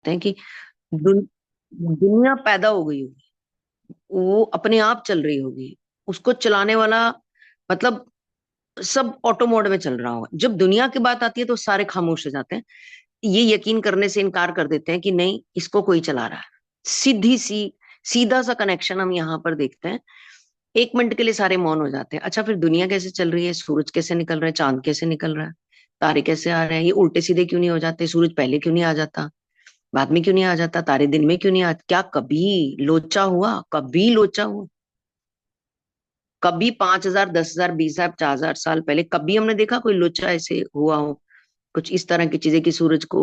हैं कि दुन, दुनिया पैदा हो गई होगी, वो अपने आप चल रही होगी, उसको चलाने वाला मतलब सब ऑटो मोड में चल रहा होगा। जब दुनिया की बात आती है तो सारे खामोश हो जाते हैं, ये यकीन करने से इनकार कर देते हैं कि नहीं, इसको कोई चला रहा है। सीधी सी सीधा सा कनेक्शन हम यहाँ पर देखते हैं। एक मिनट के लिए सारे मौन हो जाते हैं। अच्छा, फिर दुनिया कैसे चल रही है? सूरज कैसे निकल रहा है? चांद कैसे निकल रहा है? तारे कैसे आ रहे हैं? ये उल्टे सीधे क्यों नहीं हो जाते? सूरज पहले क्यों नहीं आ जाता? बाद में क्यों नहीं आ जाता? तारे दिन में क्यों नहीं आ? क्या कभी लोचा हुआ? कभी लोचा हुआ? कभी 5,000, 10,000, 20,000, 50,000 साल पहले कभी हमने देखा कोई लोचा ऐसे हुआ हो? कुछ इस तरह की चीजें कि सूरज को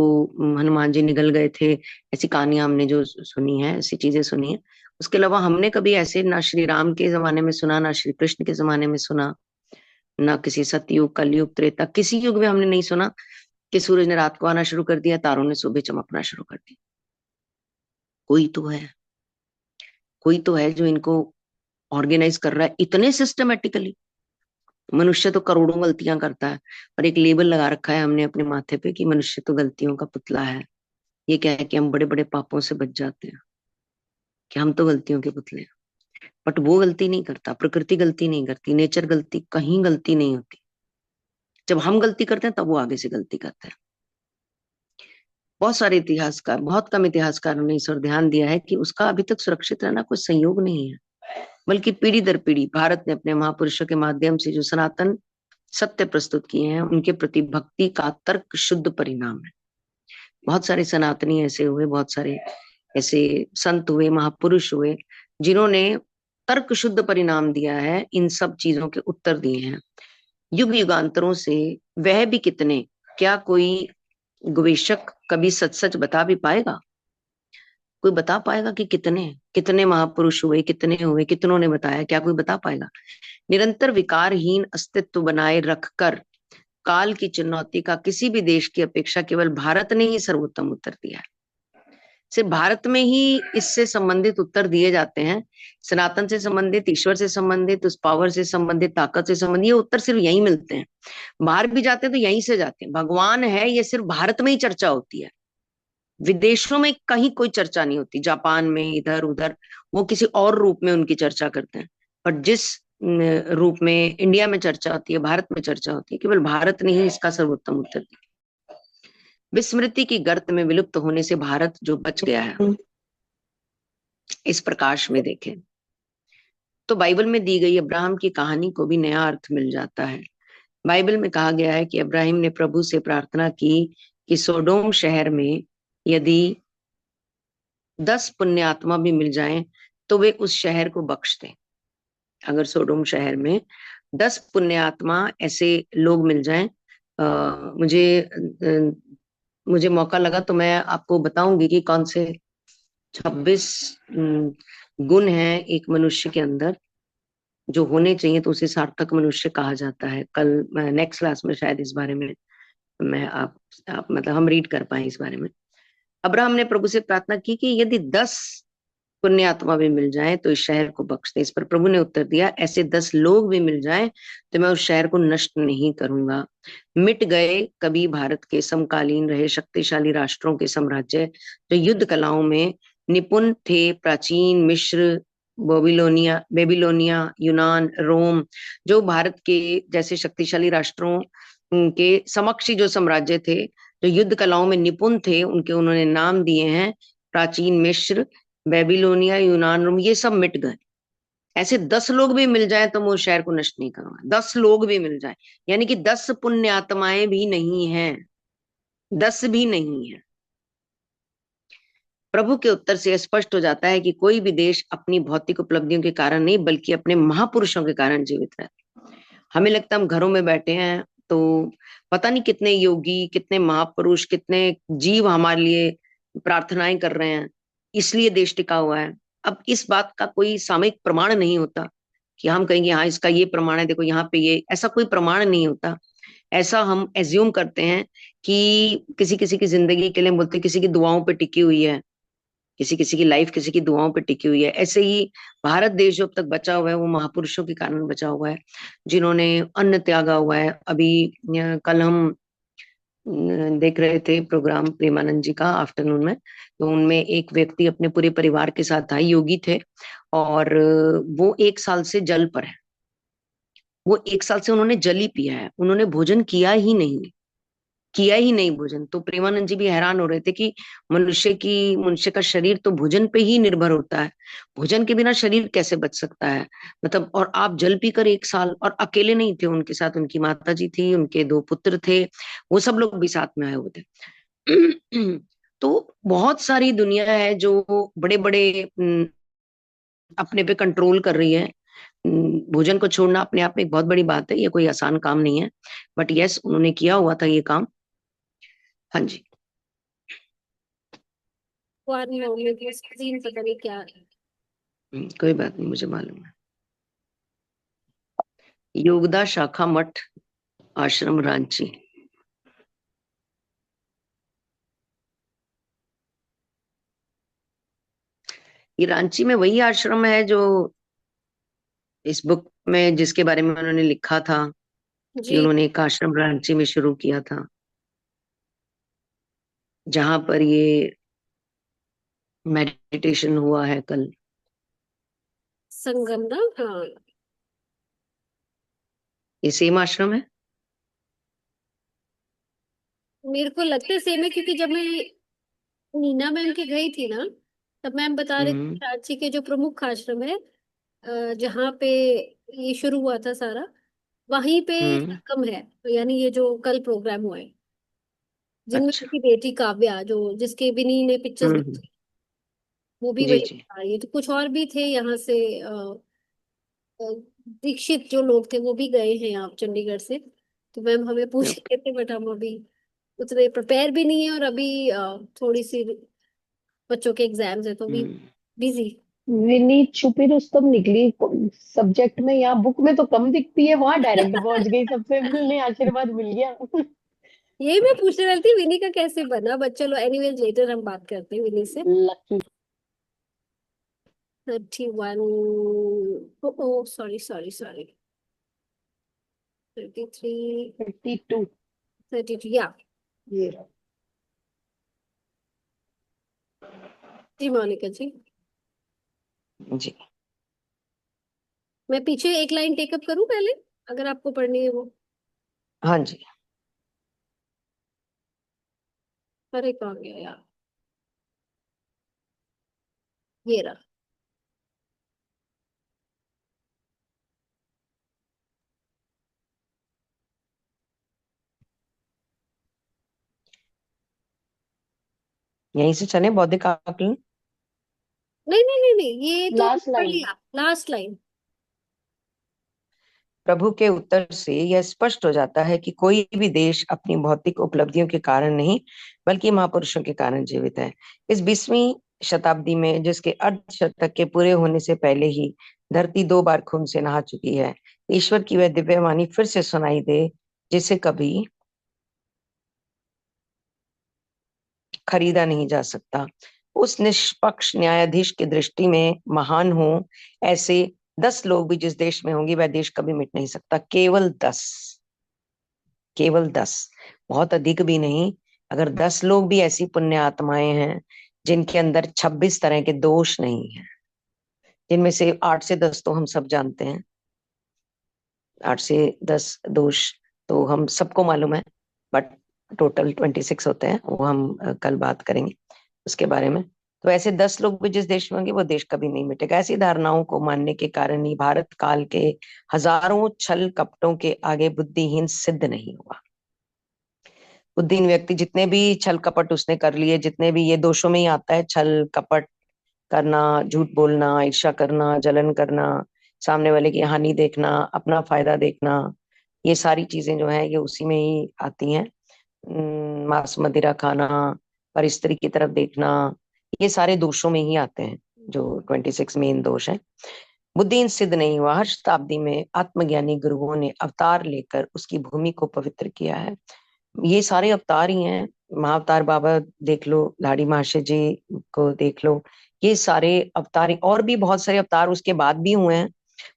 हनुमान जी निगल गए थे, ऐसी कहानियां हमने जो सुनी है, ऐसी चीजें सुनी है। उसके अलावा हमने कभी ऐसे ना श्री राम के जमाने में सुना, ना श्री कृष्ण के जमाने में सुना, ना किसी सतयुग, कलयुग, त्रेता, किसी युग में हमने नहीं सुना कि सूरज ने रात को आना शुरू कर दिया, तारों ने सुबह चमकना शुरू कर दिया। कोई तो है, कोई तो है जो इनको ऑर्गेनाइज कर रहा है इतने सिस्टमेटिकली। मनुष्य तो करोड़ों गलतियां करता है, और एक लेबल लगा रखा है हमने अपने माथे पे कि मनुष्य तो गलतियों का पुतला है। ये क्या है कि हम बड़े बड़े पापों से बच जाते हैं, कि हम तो गलतियों के पुतले हैं। बट वो गलती नहीं करता, प्रकृति गलती नहीं करती, नेचर गलती, कहीं गलती नहीं होती। जब हम गलती करते हैं तब वो आगे से गलती करता है। बहुत सारे इतिहासकार, बहुत कम इतिहासकारों ने इस ओर ध्यान दिया है कि उसका अभी तक सुरक्षित रहना कोई संयोग नहीं है, बल्कि पीढ़ी दर पीढ़ी भारत ने अपने महापुरुषों के माध्यम से जो सनातन सत्य प्रस्तुत किए हैं, उनके प्रति भक्ति का तर्क शुद्ध परिणाम है। बहुत सारे सनातनी ऐसे हुए, बहुत सारे ऐसे संत हुए, महापुरुष हुए, जिन्होंने तर्क शुद्ध परिणाम दिया है, इन सब चीजों के उत्तर दिए हैं युग युगांतरों से। वह भी कितने, क्या कोई गवेषक कभी सच सच बता भी पाएगा? कोई बता पाएगा कि कितने कितने महापुरुष हुए, कितने हुए, कितनों ने बताया? क्या कोई बता पाएगा? निरंतर विकारहीन अस्तित्व बनाए रखकर काल की चुनौती का किसी भी देश की अपेक्षा केवल भारत ने ही सर्वोत्तम उत्तर दिया है। सिर्फ भारत में ही इससे संबंधित उत्तर दिए जाते हैं। सनातन से संबंधित, ईश्वर से संबंधित, उस पावर से संबंधित, ताकत से संबंधित, ये उत्तर सिर्फ यही मिलते हैं। बाहर भी जाते हैं तो यहीं से जाते हैं। भगवान है, ये सिर्फ भारत में ही चर्चा होती है, विदेशों में कहीं कोई चर्चा नहीं होती। जापान में, इधर उधर, वो किसी और रूप में उनकी चर्चा करते हैं। पर जिस रूप में इंडिया में चर्चा होती है, भारत में चर्चा होती है, केवल भारत ने ही इसका सर्वोत्तम उत्तर दिया। विस्मृति की गर्त में विलुप्त होने से भारत जो बच गया है, इस प्रकाश में देखें तो बाइबल में दी गई अब्राहम की कहानी को भी नया अर्थ मिल जाता है। बाइबल में कहा गया है कि अब्राहम ने प्रभु से प्रार्थना की कि सोडोम शहर में यदि 10 पुण्य आत्मा भी मिल जाएं तो वे उस शहर को बख्श दें। अगर सोडोम शहर में 10 पुण्य आत्मा ऐसे लोग मिल जाएं, मुझे मौका लगा तो मैं आपको बताऊंगी कि कौन से 26 गुण हैं एक मनुष्य के अंदर जो होने चाहिए तो उसे सार्थक मनुष्य कहा जाता है। कल नेक्स्ट क्लास में शायद इस बारे में मैं आप मतलब हम रीड कर पाए इस बारे में। अब्राहम ने प्रभु से प्रार्थना की कि यदि 10 पुण्य आत्मा भी मिल जाए तो इस शहर को बख्श दे। इस पर प्रभु ने उत्तर दिया, ऐसे 10 लोग भी मिल जाए तो मैं उस शहर को नष्ट नहीं करूंगा। मिट गए कभी भारत के समकालीन रहे शक्तिशाली राष्ट्रों के साम्राज्य जो युद्ध कलाओं में निपुण थे। प्राचीन मिस्र, बेबीलोनिया, यूनान, रोम, जो भारत के जैसे शक्तिशाली राष्ट्रों के समक्ष जो साम्राज्य थे, जो युद्ध कलाओं में निपुण थे, उनके उन्होंने नाम दिए हैं। प्राचीन मिस्र, बेबीलोनिया, यूनान, रोम, ये सब मिट गए। ऐसे 10 लोग भी मिल जाए तो मैं उस शहर को नष्ट नहीं करूंगा। 10 लोग भी मिल जाए, यानी कि 10 पुण्य आत्माएं भी नहीं है, 10 भी नहीं है। प्रभु के उत्तर से स्पष्ट हो जाता है कि कोई भी देश अपनी भौतिक उपलब्धियों के कारण नहीं, बल्कि अपने महापुरुषों के कारण जीवित रहता है। हमें लगता है हम घरों में बैठे हैं तो पता नहीं कितने योगी, कितने महापुरुष, कितने जीव हमारे लिए प्रार्थनाएं कर रहे हैं, इसलिए देश टिका हुआ है। अब इस बात का कोई सामयिक प्रमाण नहीं होता कि हम कहेंगे हाँ इसका ये प्रमाण है, देखो यहाँ पे ये, ऐसा कोई प्रमाण नहीं होता। ऐसा हम एज्यूम करते हैं कि किसी किसी की जिंदगी के लिए बोलते किसी की दुआओं पे टिकी हुई है, किसी किसी की लाइफ किसी की दुआओं पे टिकी हुई है। ऐसे ही भारत देश जो अब तक बचा हुआ है वो महापुरुषों के कारण बचा हुआ है, जिन्होंने अन्न त्यागा हुआ है। अभी कल हम देख रहे थे प्रोग्राम प्रेमानंद जी का आफ्टरनून में, तो उनमें एक व्यक्ति अपने पूरे परिवार के साथ था, योगी थे, और वो 1 साल से जल पर है। वो 1 साल से उन्होंने जल ही पिया है, उन्होंने भोजन किया ही नहीं भोजन। तो प्रेमानंद जी भी हैरान हो रहे थे कि मनुष्य का शरीर तो भोजन पे ही निर्भर होता है, भोजन के बिना शरीर कैसे बच सकता है। मतलब, और आप जल पीकर 1 साल, और अकेले नहीं थे, उनके साथ उनकी माता जी थी, उनके 2 पुत्र थे, वो सब लोग भी साथ में आए हुए थे। तो बहुत सारी दुनिया है जो बड़े बड़े अपने पे कंट्रोल कर रही है। भोजन को छोड़ना अपने आप में एक बहुत बड़ी बात है, ये कोई आसान काम नहीं है, बट यस, उन्होंने किया हुआ था ये काम। हाँ जी। बाद में होंगे तो स्क्रीन पता नहीं क्या है। कोई बात नहीं, मुझे मालूम है। योगदा शाखा मठ, आश्रम रांची। ये रांची में वही आश्रम है जो इस बुक में, जिसके बारे में उन्होंने लिखा था कि जी। उन्होंने एक आश्रम रांची में शुरू किया था, जहां पर ये मेडिटेशन हुआ है कल। संगम ना, हाँ। ये सेम आश्रम है। मेरे को लगता है सेम है, क्योंकि जब मैं नीना मैम के गई थी ना, तब मैम बता रहे थे हम्म। रांची के जो प्रमुख आश्रम है, जहाँ पे ये शुरू हुआ था सारा, वहीं पे हम्म। संगम है। तो यानी ये जो कल प्रोग्राम हुआ है, जिनमें अच्छा। उनकी बेटी काव्या, जो जिसके बिनी ने पिक्चर्स, हम्म। वो भी जी वही जी। बता रही है। तो कुछ और भी थे यहाँ से, अ, दीक्षित जो लोग थे वो भी गए हैं आप चंडीगढ़ से। तो मैम हमें पूछ ओके। रहे थे, बट हम अभी उतने प्रिपेयर भी नहीं है, और अभी थोड़ी सी बच्चों के एग्जाम्स है, तो अभी हम्म। बिजी। विनी छुपी रुस्तम निकली सब्जेक्ट में, यहाँ बुक में तो कम दिखती है, वहां डायरेक्ट पहुंच गई, सबसे मिलने आशीर्वाद मिल गया। यही मैं पूछने वाली थी, विनी का कैसे बना, बट चलो एनीवेज लेटर हम बात करते हैं विनी से। लकी। 31, ओ सॉरी सॉरी सॉरी, 33, 32। 32 या। ये रहा। जी मोनिका जी। जी। मैं पीछे एक लाइन टेकअप करूं पहले, अगर आपको पढ़नी है वो। हाँ जी। अरे कहाँ गया यार, ये रहा। यहीं से चले, बौद्धिक आकलन। नहीं नहीं नहीं नहीं, ये तो लास्ट पढ़ लाइन। लिया, लास्ट लाइन। प्रभु के उत्तर से यह स्पष्ट हो जाता है कि कोई भी देश अपनी भौतिक उपलब्धियों के कारण नहीं, बल्कि महापुरुषों के कारण जीवित है। इस 20वीं शताब्दी में, जिसके अर्धशतक के पूरे होने से पहले ही धरती 2 बार खून से नहा चुकी है, ईश्वर की वह दिव्य वाणी फिर से सुनाई दे, जिसे कभी खरीदा नहीं जा सकता। उस निष्पक्ष न्यायाधीश की दृष्टि में महान हो ऐसे 10 लोग भी जिस देश में होंगे, वह देश कभी मिट नहीं सकता। केवल 10, केवल 10, बहुत अधिक भी नहीं। अगर 10 लोग भी ऐसी पुण्य आत्माएं हैं जिनके अंदर 26 तरह के दोष नहीं है, जिनमें से 8 से 10 तो हम सब जानते हैं, 8 से 10 दोष तो हम सबको मालूम है, बट टोटल 26 होते हैं, वो हम कल बात करेंगे उसके बारे में। तो ऐसे 10 लोग भी जिस देश में होंगे, वो देश कभी नहीं मिटेगा। ऐसी धारणाओं को मानने के कारण ही भारत काल के हजारों छल कपटों के आगे बुद्धिहीन सिद्ध नहीं हुआ। बुद्धिहीन व्यक्ति जितने भी छल कपट उसने कर लिए, जितने भी, ये दोषों में ही आता है, छल कपट करना, झूठ बोलना, ईर्ष्या करना, जलन करना, सामने वाले की हानि देखना, अपना फायदा देखना, ये सारी चीजें जो है ये उसी में ही आती हैं। मांस मदिरा खाना, पर स्त्री की तरफ देखना, ये सारे दोषों में ही आते हैं, जो 26 मेन दोष है। बुद्धिहीन सिद्ध नहीं हुआ। हर शताब्दी में आत्मज्ञानी गुरुओं ने अवतार लेकर उसकी भूमि को पवित्र किया है। ये सारे अवतार ही हैं। महाअवतार बाबा देख लो, लाड़ी महाशय जी को देख लो, ये सारे अवतार और भी बहुत सारे अवतार उसके बाद भी हुए हैं,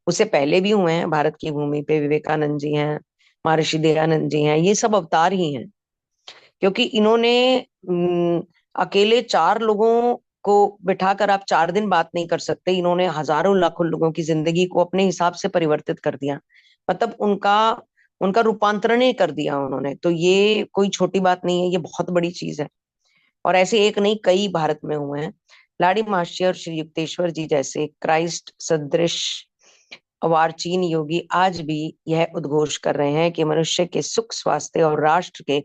उससे पहले भी हुए हैं। भारत की भूमि पे विवेकानंद जी हैं, महर्षि दयानंद जी हैं, ये सब अवतार ही हैं। क्योंकि इन्होंने अकेले 4 लोगों को बिठाकर आप 4 दिन बात नहीं कर सकते, इन्होंने हजारों लाखों लोगों की जिंदगी को अपने हिसाब से परिवर्तित कर दिया, मतलब उनका उनका रूपांतरण ही कर दिया उन्होंने। तो ये कोई छोटी बात नहीं है, ये बहुत बड़ी चीज है। और ऐसे एक नहीं, कई भारत में हुए हैं। लाड़ी महाशय और श्री युक्तेश्वर जी जैसे क्राइस्ट सदृश वारचीन योगी आज भी यह उद्घोष कर रहे हैं कि मनुष्य के सुख स्वास्थ्य और राष्ट्र के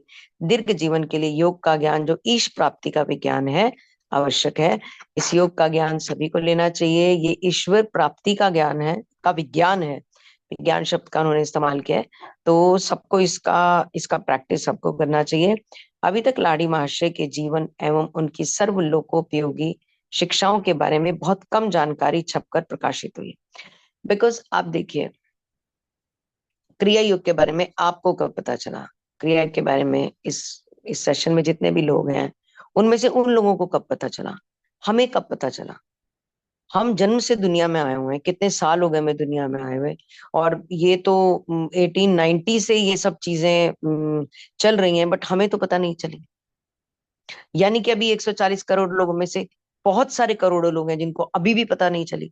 दीर्घ जीवन के लिए योग का ज्ञान, जो ईश प्राप्ति का विज्ञान है, आवश्यक है। इस योग का ज्ञान सभी को लेना चाहिए। ये ईश्वर प्राप्ति का ज्ञान है, का विज्ञान है। विज्ञान शब्द का उन्होंने इस्तेमाल किया है। तो सबको इसका इसका प्रैक्टिस सबको करना चाहिए। अभी तक लाड़ी महाशय के जीवन एवं उनकी सर्वलोकोपयोगी शिक्षाओं के बारे में बहुत कम जानकारी छपकर प्रकाशित हुई। बिकॉज आप देखिए, क्रिया योग के बारे में आपको कब पता चला? क्रिया के बारे में इस सेशन में जितने भी लोग हैं, उनमें से उन लोगों को कब पता चला? हमें कब पता चला? हम जन्म से दुनिया में आए हुए हैं, कितने साल हो गए हमें दुनिया में आए हुए, और ये तो 1890 से ये सब चीजें चल रही हैं, बट हमें तो पता नहीं चली। यानी कि अभी 140 करोड़ लोगों में से बहुत सारे करोड़ों लोग हैं जिनको अभी भी पता नहीं चली।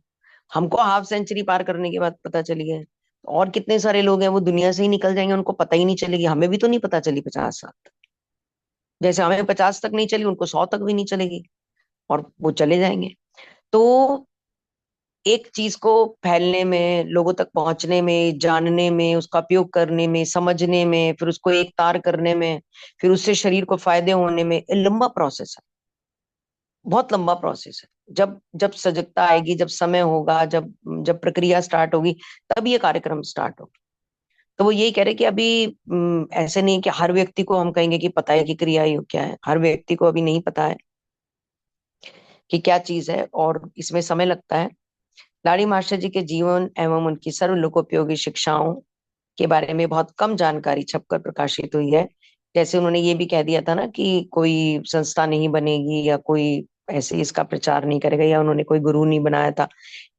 हमको हाफ सेंचुरी पार करने के बाद पता चली है, और कितने सारे लोग हैं वो दुनिया से ही निकल जाएंगे, उनको पता ही नहीं चलेगी। हमें भी तो नहीं पता चली 50 साल तक। जैसे हमें 50 तक नहीं चली, उनको 100 तक भी नहीं चलेगी, और वो चले जाएंगे। तो एक चीज को फैलने में, लोगों तक पहुंचने में, जानने में, उसका उपयोग करने में, समझने में, फिर उसको एक तार करने में, फिर उससे शरीर को फायदे होने में, ये लंबा प्रोसेस है, बहुत लंबा प्रोसेस है। जब जब सजगता आएगी, जब समय होगा, जब जब प्रक्रिया स्टार्ट होगी, तब ये कार्यक्रम स्टार्ट होगा। तो वो यही कह रहे कि अभी ऐसे नहीं कि हर व्यक्ति को हम कहेंगे कि पता है कि क्रिया योग क्या है। हर व्यक्ति को अभी नहीं पता है कि क्या चीज है, और इसमें समय लगता है। लाड़ी मास्टर जी के जीवन एवं उनकी सर्वलोकोपयोगी शिक्षाओं के बारे में बहुत कम जानकारी छपकर प्रकाशित हुई है। जैसे उन्होंने ये भी कह दिया था ना कि कोई संस्था नहीं बनेगी, या कोई ऐसे इसका प्रचार नहीं करेगा, या उन्होंने कोई गुरु नहीं बनाया था।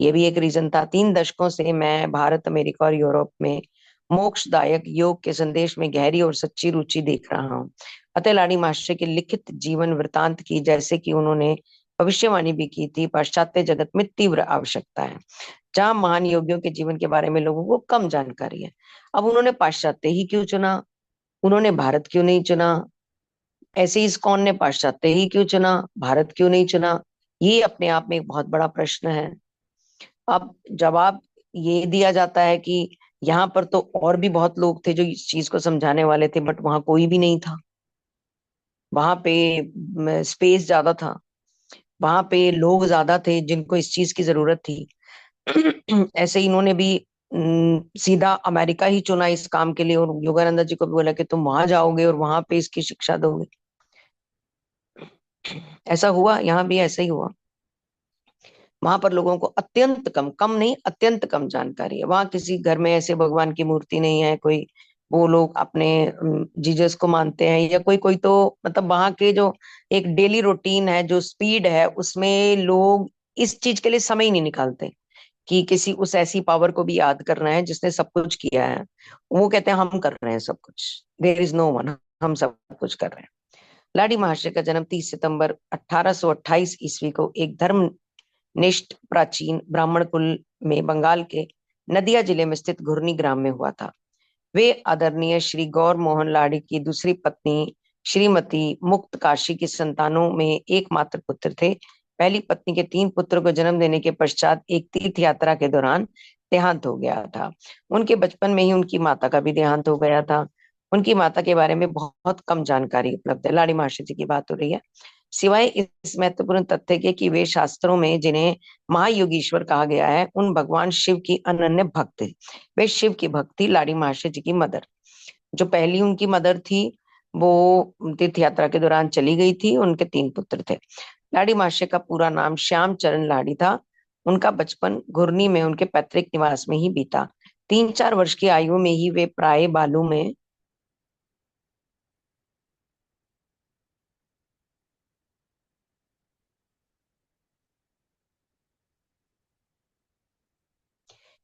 ये भी एक रीजन था। 3 दशकों से मैं भारत, अमेरिका और यूरोप में मोक्षदायक योग के संदेश में गहरी और सच्ची रुचि देख रहा हूँ। अतः लाड़ी मास्टर के लिखित जीवन वृतांत की, जैसे कि उन्होंने भविष्यवाणी भी की थी, पाश्चात्य जगत में तीव्र आवश्यकता है, जहां महान योगियों के जीवन के बारे में लोगों को कम जानकारी है। अब उन्होंने पाश्चात्य ही क्यों चुना? उन्होंने भारत क्यों नहीं चुना? ऐसे ही इस्कॉन ने पाश्चात्य ही क्यों चुना, भारत क्यों नहीं चुना? ये अपने आप में एक बहुत बड़ा प्रश्न है। अब जवाब ये दिया जाता है कि यहाँ पर तो और भी बहुत लोग थे जो इस चीज को समझाने वाले थे, बट वहां कोई भी नहीं था। वहां पे स्पेस ज्यादा था, वहां पे लोग ज्यादा थे जिनको इस चीज की जरूरत थी। ऐसे ही इन्होंने भी सीधा अमेरिका ही चुना इस काम के लिए, और योगानंदा जी को भी बोला कि तुम वहां जाओगे और वहां पे इसकी शिक्षा दोगे। ऐसा हुआ, यहाँ भी ऐसा ही हुआ। वहां पर लोगों को अत्यंत कम, कम नहीं अत्यंत कम जानकारी है। वहां किसी घर में ऐसे भगवान की मूर्ति नहीं है कोई, वो लोग अपने जीसस को मानते हैं, या कोई कोई तो, मतलब वहां के जो एक डेली रूटीन है, जो स्पीड है, उसमें लोग इस चीज के लिए समय ही नहीं निकालते कि किसी उस ऐसी पावर को भी याद करना है जिसने सब कुछ किया है। वो कहते हैं हम कर रहे हैं सब कुछ, देयर इज नो वन, हम सब कुछ कर रहे हैं। लाडी महाशय का जन्म 30 सितंबर 1828 ईस्वी को एक धर्मनिष्ठ प्राचीन ब्राह्मण कुल में बंगाल के नदिया जिले में स्थित घुर्नी ग्राम में हुआ था। वे आदरणीय श्री गौर मोहन लाड़ी की दूसरी पत्नी श्रीमती मुक्त काशी की संतानों में एकमात्र पुत्र थे। पहली पत्नी के 3 पुत्रों को जन्म देने के पश्चात एक तीर्थ यात्रा के दौरान देहांत हो गया था। उनके बचपन में ही उनकी माता का भी देहांत हो गया था। उनकी माता के बारे में बहुत कम जानकारी उपलब्ध है। लाड़ी मास्टर जी की बात हो रही है। सिवाय इस महत्वपूर्ण तथ्य के कि वे शास्त्रों में जिन्हें महायोगीश्वर कहा गया है, उन भगवान शिव की अनन्य भक्त थे। वे शिव की भक्त थी। लाड़ी महाशय जी की मदर, जो पहली उनकी मदर थी, वो तीर्थ यात्रा के दौरान चली गई थी। उनके 3 पुत्र थे। लाड़ी महाशय का पूरा नाम श्याम चरण लाड़ी था। उनका बचपन घुर्नी में उनके पैतृक निवास में ही बीता। 3-4 वर्ष की आयु में ही वे प्राय बालू में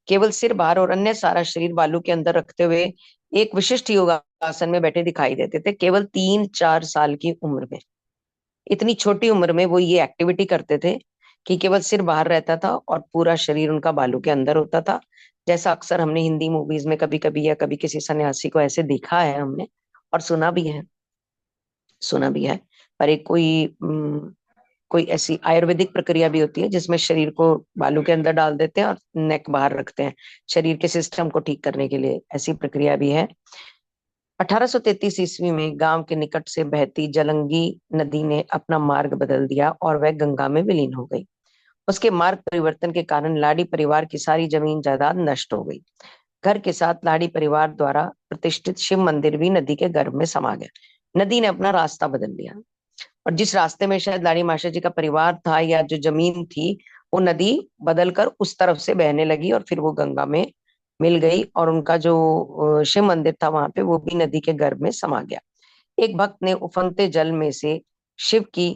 केवल सिर बाहर और अन्य सारा शरीर बालू के अंदर रखते हुए एक विशिष्ट योगा आसन में बैठे दिखाई देते थे, केवल 3-4 साल की उम्र में। इतनी छोटी उम्र में वो ये एक्टिविटी करते थे कि केवल सिर बाहर रहता था और पूरा शरीर उनका बालू के अंदर होता था। जैसा अक्सर हमने हिंदी मूवीज में कभी कभी या कभी किसी सन्यासी को ऐसे देखा है हमने, और सुना भी है। पर एक कोई ऐसी आयुर्वेदिक प्रक्रिया भी होती है जिसमें शरीर को बालू के अंदर डाल देते हैं और नेक बाहर रखते हैं, शरीर के सिस्टम को ठीक करने के लिए। ऐसी प्रक्रिया भी है। 1833 ईस्वी में गांव के निकट से बहती जलंगी नदी ने अपना मार्ग बदल दिया और वह गंगा में विलीन हो गई। उसके मार्ग परिवर्तन के कारण लाड़ी परिवार की सारी जमीन जायदाद नष्ट हो गई। घर के साथ लाड़ी परिवार द्वारा प्रतिष्ठित शिव मंदिर भी नदी के गर्भ में समा गया। नदी ने अपना रास्ता बदल लिया, और जिस रास्ते में शायद लाड़ी मास्टर जी का परिवार था या जो जमीन थी, वो नदी बदलकर उस तरफ से बहने लगी और फिर वो गंगा में मिल गई, और उनका जो शिव मंदिर था वहां पे, वो भी नदी के गर्भ में समा गया। एक भक्त ने उफनते जल में से शिव की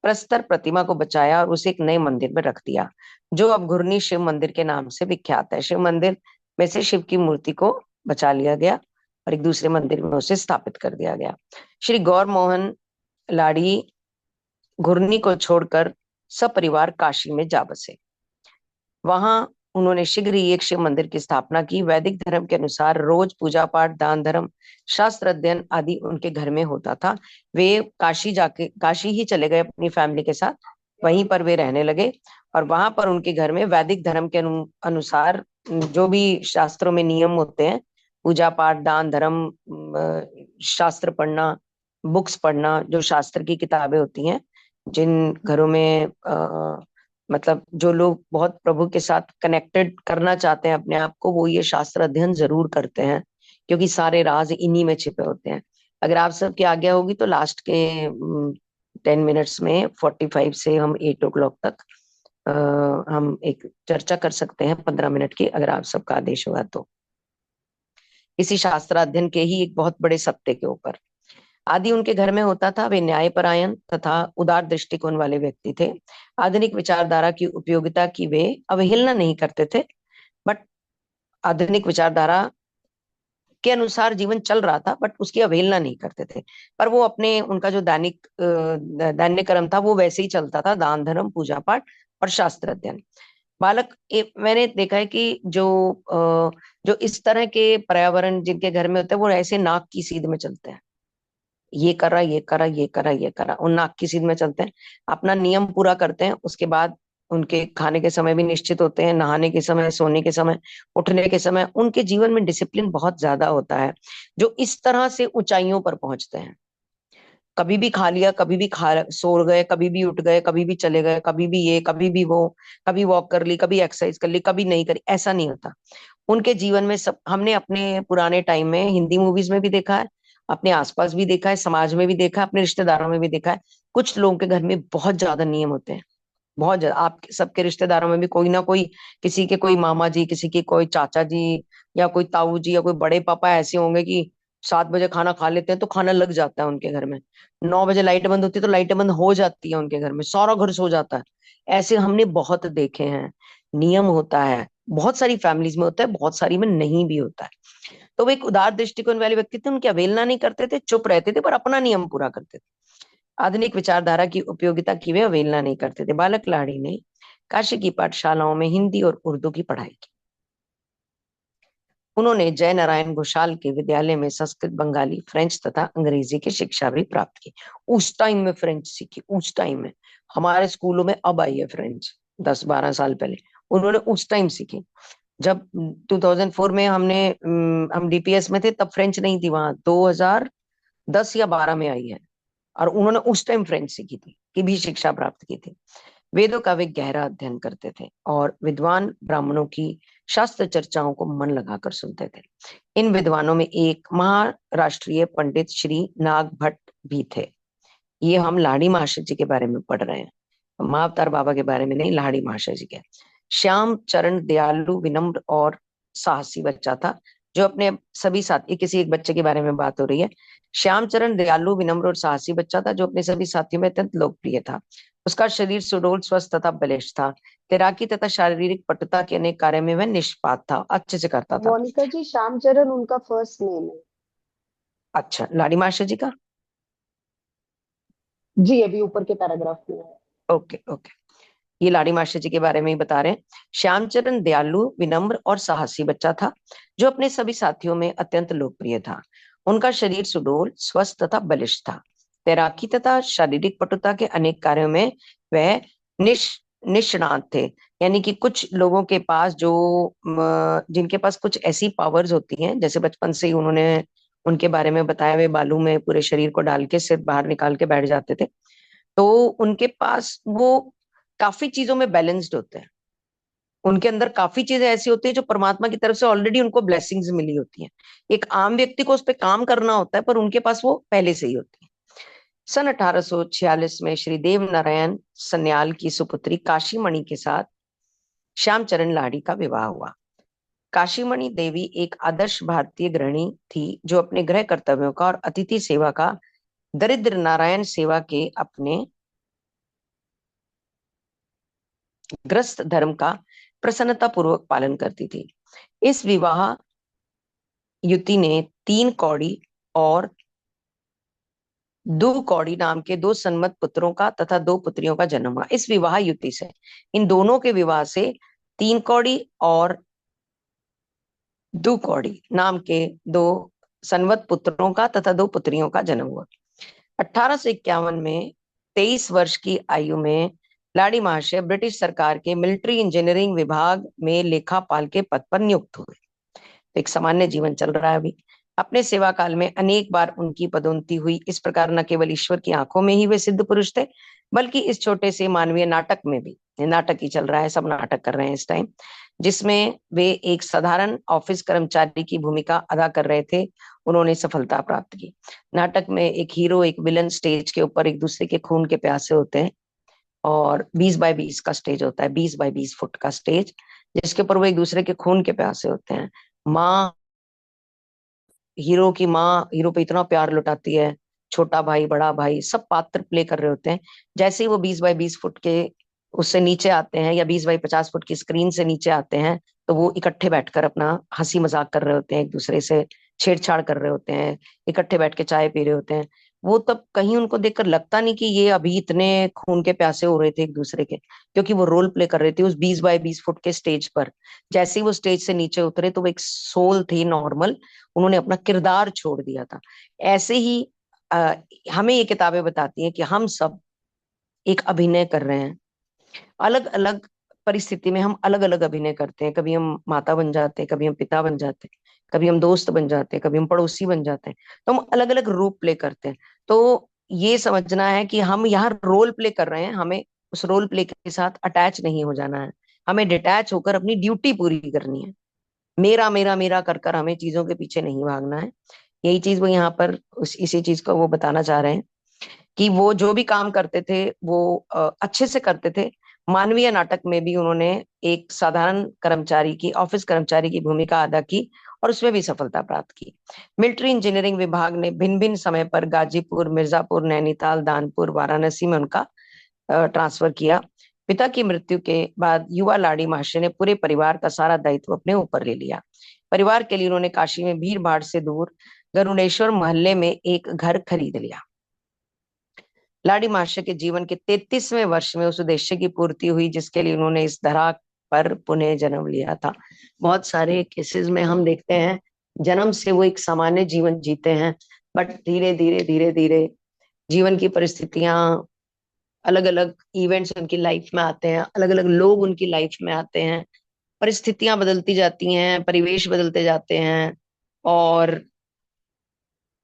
प्रस्तर प्रतिमा को बचाया और उसे एक नए मंदिर में रख दिया, जो अब घुर्नी शिव मंदिर के नाम से विख्यात है। शिव मंदिर में से शिव की मूर्ति को बचा लिया गया और एक दूसरे मंदिर में उसे स्थापित कर दिया गया। श्री गौर मोहन लाड़ी घुर्नी को छोड़कर सपरिवार काशी में जा बसे। वहां उन्होंने शीघ्र ही एक शिव मंदिर की स्थापना की। वैदिक धर्म के अनुसार रोज पूजा पाठ, दान धर्म, शास्त्र अध्ययन आदि उनके घर में होता था। वे काशी ही चले गए अपनी फैमिली के साथ, वहीं पर वे रहने लगे, और वहां पर उनके घर में वैदिक धर्म के अनुसार जो भी शास्त्रों में नियम होते हैं, पूजा पाठ, दान धर्म, शास्त्र पढ़ना, बुक्स पढ़ना, जो शास्त्र की किताबें होती हैं, जिन घरों में मतलब जो लोग बहुत प्रभु के साथ कनेक्टेड करना चाहते हैं अपने आप को, वो ये शास्त्र अध्ययन जरूर करते हैं, क्योंकि सारे राज इन्हीं में छिपे होते हैं। अगर आप सबकी आज्ञा होगी तो लास्ट के 10 मिनट्स में 45 से हम 8 o'clock तक हम एक चर्चा कर सकते हैं 15 मिनट की, अगर आप सबका आदेश होगा तो, इसी शास्त्र अध्ययन के ही एक बहुत बड़े सत्य के ऊपर। आदि उनके घर में होता था। वे न्यायपरायण तथा उदार दृष्टिकोण वाले व्यक्ति थे। आधुनिक विचारधारा की उपयोगिता की वे अवहेलना नहीं करते थे, बट आधुनिक विचारधारा के अनुसार जीवन चल रहा था, बट उसकी अवहेलना नहीं करते थे। पर वो अपने, उनका जो दैनिक कर्म था वो वैसे ही चलता था, दान धर्म, पूजा पाठ और शास्त्र अध्ययन। बालक मैंने देखा है कि जो इस तरह के पर्यावरण जिनके घर में होते हैं, वो ऐसे नाक की सीध में चलते हैं, ये करा, ये करा, ये करा, ये करा, उन नाक की सीध में चलते हैं, अपना नियम पूरा करते हैं। उसके बाद उनके खाने के समय भी निश्चित होते हैं, नहाने के समय, सोने के समय, उठने के समय, उनके जीवन में डिसिप्लिन बहुत ज्यादा होता है, जो इस तरह से ऊंचाइयों पर पहुंचते हैं। कभी भी खा लिया, कभी भी सो गए, कभी भी उठ गए, कभी भी चले गए, कभी भी ये, कभी भी वो, कभी वॉक कर ली, कभी एक्सरसाइज कर ली, कभी नहीं करी, ऐसा नहीं होता उनके जीवन में। सब हमने अपने पुराने टाइम में हिंदी मूवीज में भी देखा है, अपने आसपास भी देखा है, समाज में भी देखा है, अपने रिश्तेदारों में भी देखा है। कुछ लोगों के घर में बहुत ज्यादा नियम होते हैं, बहुत ज्यादा। आप सबके रिश्तेदारों में भी कोई ना कोई, किसी के कोई मामा जी, किसी के कोई चाचा जी, या कोई ताऊ जी, या कोई बड़े पापा ऐसे होंगे कि 7 बजे खाना खा लेते हैं तो खाना लग जाता है उनके घर में। 9 बजे लाइट बंद होती है तो लाइट बंद हो जाती है उनके घर में, सारा घर सो जाता है। ऐसे हमने बहुत देखे हैं। नियम होता है, बहुत सारी फैमिलीज में होता है, बहुत सारी में नहीं भी होता है। तो वो एक उदार दृष्टिकोण वाले व्यक्ति थे, उनकी अवहेलना नहीं करते थे, चुप रहते थे, पर अपना नियम पूरा करते थे। आधुनिक विचारधारा की उपयोगिता की वे अवहेलना नहीं करते थे। बालक लाड़ी ने काशी की पाठशालाओं में हिंदी और उर्दू की पढ़ाई की। उन्होंने जय नारायण घोषाल के विद्यालय में संस्कृत, बंगाली, फ्रेंच तथा अंग्रेजी की शिक्षा भी प्राप्त की। उस टाइम में फ्रेंच सीखी, उस टाइम में। हमारे स्कूलों में अब आई है फ्रेंच, 10-12 साल पहले, उन्होंने उस टाइम सीखी। जब 2004 में हम डीपीएस में थे, तब फ्रेंच नहीं थी वहां, 2010 या 12 में आई है, और उन्होंने उस टाइम फ्रेंच सीखी थी, की भी शिक्षा प्राप्त की थी। वेदों का वे गहरा अध्ययन करते थे और विद्वान ब्राह्मणों की शास्त्र चर्चाओं को मन लगाकर सुनते थे। इन विद्वानों में एक महाराष्ट्रीय पंडित श्री नाग भट्ट भी थे। ये हम लाड़ी महाशय जी के बारे में पढ़ रहे हैं, महाअवतार बाबा के बारे में नहीं, लाड़ी महाशय जी के। श्याम चरण दयालु, विनम्र और साहसी बच्चा था, जो अपने सभी साथी, किसी एक बच्चे के बारे में बात हो रही है। श्यामचरण दयालु, विनम्र और साहसी बच्चा था, जो अपने सभी साथियों में अत्यंत लोकप्रिय था। उसका शरीर सुडौल, स्वस्थ तथा बलिष्ठ था। तैराकी तथा शारीरिक पटुता के अनेक कार्य में वह निष्पात था, अच्छे से करता था। मोनिका जी, श्यामचरण उनका फर्स्ट नेम है। अच्छा, लाडी मास्टर जी का। जी अभी ऊपर के पैराग्राफ में है। ओके ओके, ये लाडी मास्टर जी के बारे में ही बता रहे हैं। श्यामचरण दयालु, विनम्र और साहसी बच्चा था, जो अपने सभी साथियों में अत्यंत लोकप्रिय था। उनका शरीर सुडौल, स्वस्थ तथा बलिष्ठ था। तैराकी तथा शारीरिक पटुता के अनेक कार्यों में वह निष्णात थे। यानी कि कुछ लोगों के पास जो जिनके पास कुछ ऐसी पावर्स होती हैं, जैसे बचपन से ही उन्होंने उनके बारे में बताया, वे बालू में पूरे शरीर को डाल के सिर बाहर निकाल के बैठ जाते थे। तो उनके पास वो काफी चीजों में बैलेंस्ड होते हैं। उनके अंदर काफी चीजें ऐसी होती है जो परमात्मा की तरफ से ऑलरेडी उनको ब्लेसिंग्स मिली होती हैं। एक आम व्यक्ति को उस पर काम करना होता है, पर उनके पास वो पहले से ही होती है। सन 1846 में श्री देव नारायण सन्याल की सुपुत्री काशीमणि के साथ श्यामचरण लाहिड़ी का विवाह हुआ। काशीमणि देवी एक आदर्श भारतीय गृहिणी थी, जो अपने गृह कर्तव्यों का और अतिथि सेवा का दरिद्र नारायण सेवा के अपने ग्रस्त धर्म का प्रसन्नता पूर्वक पालन करती थी। इस विवाह युति ने 3 कौड़ी और 2 कौड़ी नाम के 2 सन्मत पुत्रों का तथा 2 पुत्रियों का जन्म हुआ। इस विवाह युति से, इन दोनों के विवाह से 3 कौड़ी और 2 कौड़ी नाम के 2 सन्मत पुत्रों का तथा 2 पुत्रियों का जन्म हुआ। 1851 में 23 वर्ष की आयु में लाड़ी महाशय ब्रिटिश सरकार के मिलिट्री इंजीनियरिंग विभाग में लेखापाल के पद पर नियुक्त हुए। तो एक सामान्य जीवन चल रहा है अभी। अपने सेवा काल में अनेक बार उनकी पदोन्नति हुई। इस प्रकार न केवल ईश्वर की आंखों में ही वे सिद्ध पुरुष थे, बल्कि इस छोटे से मानवीय नाटक में भी, नाटक ही चल रहा है, सब नाटक कर रहे हैं इस टाइम, जिसमें वे एक साधारण ऑफिस कर्मचारी की भूमिका अदा कर रहे थे, उन्होंने सफलता प्राप्त की। नाटक में एक हीरो एक विलन स्टेज के ऊपर एक दूसरे के खून के प्यासे होते हैं, और 20 बाय 20 का स्टेज होता है, 20 बाय 20 फुट का स्टेज, जिसके ऊपर वो एक दूसरे के खून के प्यासे होते हैं। माँ, हीरो की माँ हीरो पे इतना प्यार लुटाती है, छोटा भाई बड़ा भाई सब पात्र प्ले कर रहे होते हैं। जैसे ही वो 20 बाय 20 फुट के उससे नीचे आते हैं, या 20 बाय 50 फुट की स्क्रीन से नीचे आते हैं, तो वो इकट्ठे बैठकर अपना हंसी मजाक कर रहे होते हैं, एक दूसरे से छेड़छाड़ कर रहे होते हैं, इकट्ठे बैठ के चाय पी रहे होते हैं। वो तब कहीं उनको देखकर लगता नहीं कि ये अभी इतने खून के प्यासे हो रहे थे एक दूसरे के, क्योंकि वो रोल प्ले कर रहे थे उस 20 बाय 20 फुट के स्टेज पर। जैसे ही वो स्टेज से नीचे उतरे तो वो एक सोल थी नॉर्मल, उन्होंने अपना किरदार छोड़ दिया था। ऐसे ही आ, हमें ये किताबें बताती हैं कि हम सब एक अभिनय कर रहे हैं। अलग अलग परिस्थिति में हम अलग अलग अभिनय करते हैं। कभी हम माता बन जाते हैं, कभी हम पिता बन जाते हैं, कभी हम दोस्त बन जाते हैं, कभी हम पड़ोसी बन जाते हैं। तो हम अलग अलग रूप प्ले करते हैं। तो ये समझना है कि हम यहाँ रोल प्ले कर रहे हैं, हमें उस रोल प्ले के साथ अटैच नहीं हो जाना है, हमें डिटैच होकर अपनी ड्यूटी पूरी करनी है। मेरा मेरा मेरा कर कर हमें चीजों के पीछे नहीं भागना है। यही चीज वो यहाँ पर इसी चीज को वो बताना चाह रहे हैं कि वो जो भी काम करते थे वो अच्छे से करते थे। मानवीय नाटक में भी उन्होंने एक साधारण कर्मचारी की, ऑफिस कर्मचारी की भूमिका अदा की, और उसमें भी सफलता प्राप्त की। मिलिट्री इंजीनियरिंग विभाग ने भिन्न भिन्न समय पर गाजीपुर, मिर्जापुर, नैनीताल, दानपुर, वाराणसी में उनका ट्रांसफर किया। पिता की मृत्यु के बाद युवा लाड़ी महाशय ने पूरे परिवार का सारा दायित्व अपने ऊपर ले लिया। परिवार के लिए उन्होंने काशी में भीड़ भाड़ से दूर गरुड़ेश्वर मोहल्ले में एक घर खरीद लिया। लाडी मास्टर के जीवन के 33वें वर्ष में उस उद्देश्य की पूर्ति हुई जिसके लिए उन्होंने इस धरा पर पुनः जन्म लिया था। बहुत सारे केसेस में हम देखते हैं जन्म से वो एक सामान्य जीवन जीते हैं, बट धीरे धीरे धीरे धीरे जीवन की परिस्थितियां, अलग अलग इवेंट्स उनकी लाइफ में आते हैं, अलग अलग लोग उनकी लाइफ में आते हैं, परिस्थितियां बदलती जाती हैं, परिवेश बदलते जाते हैं। और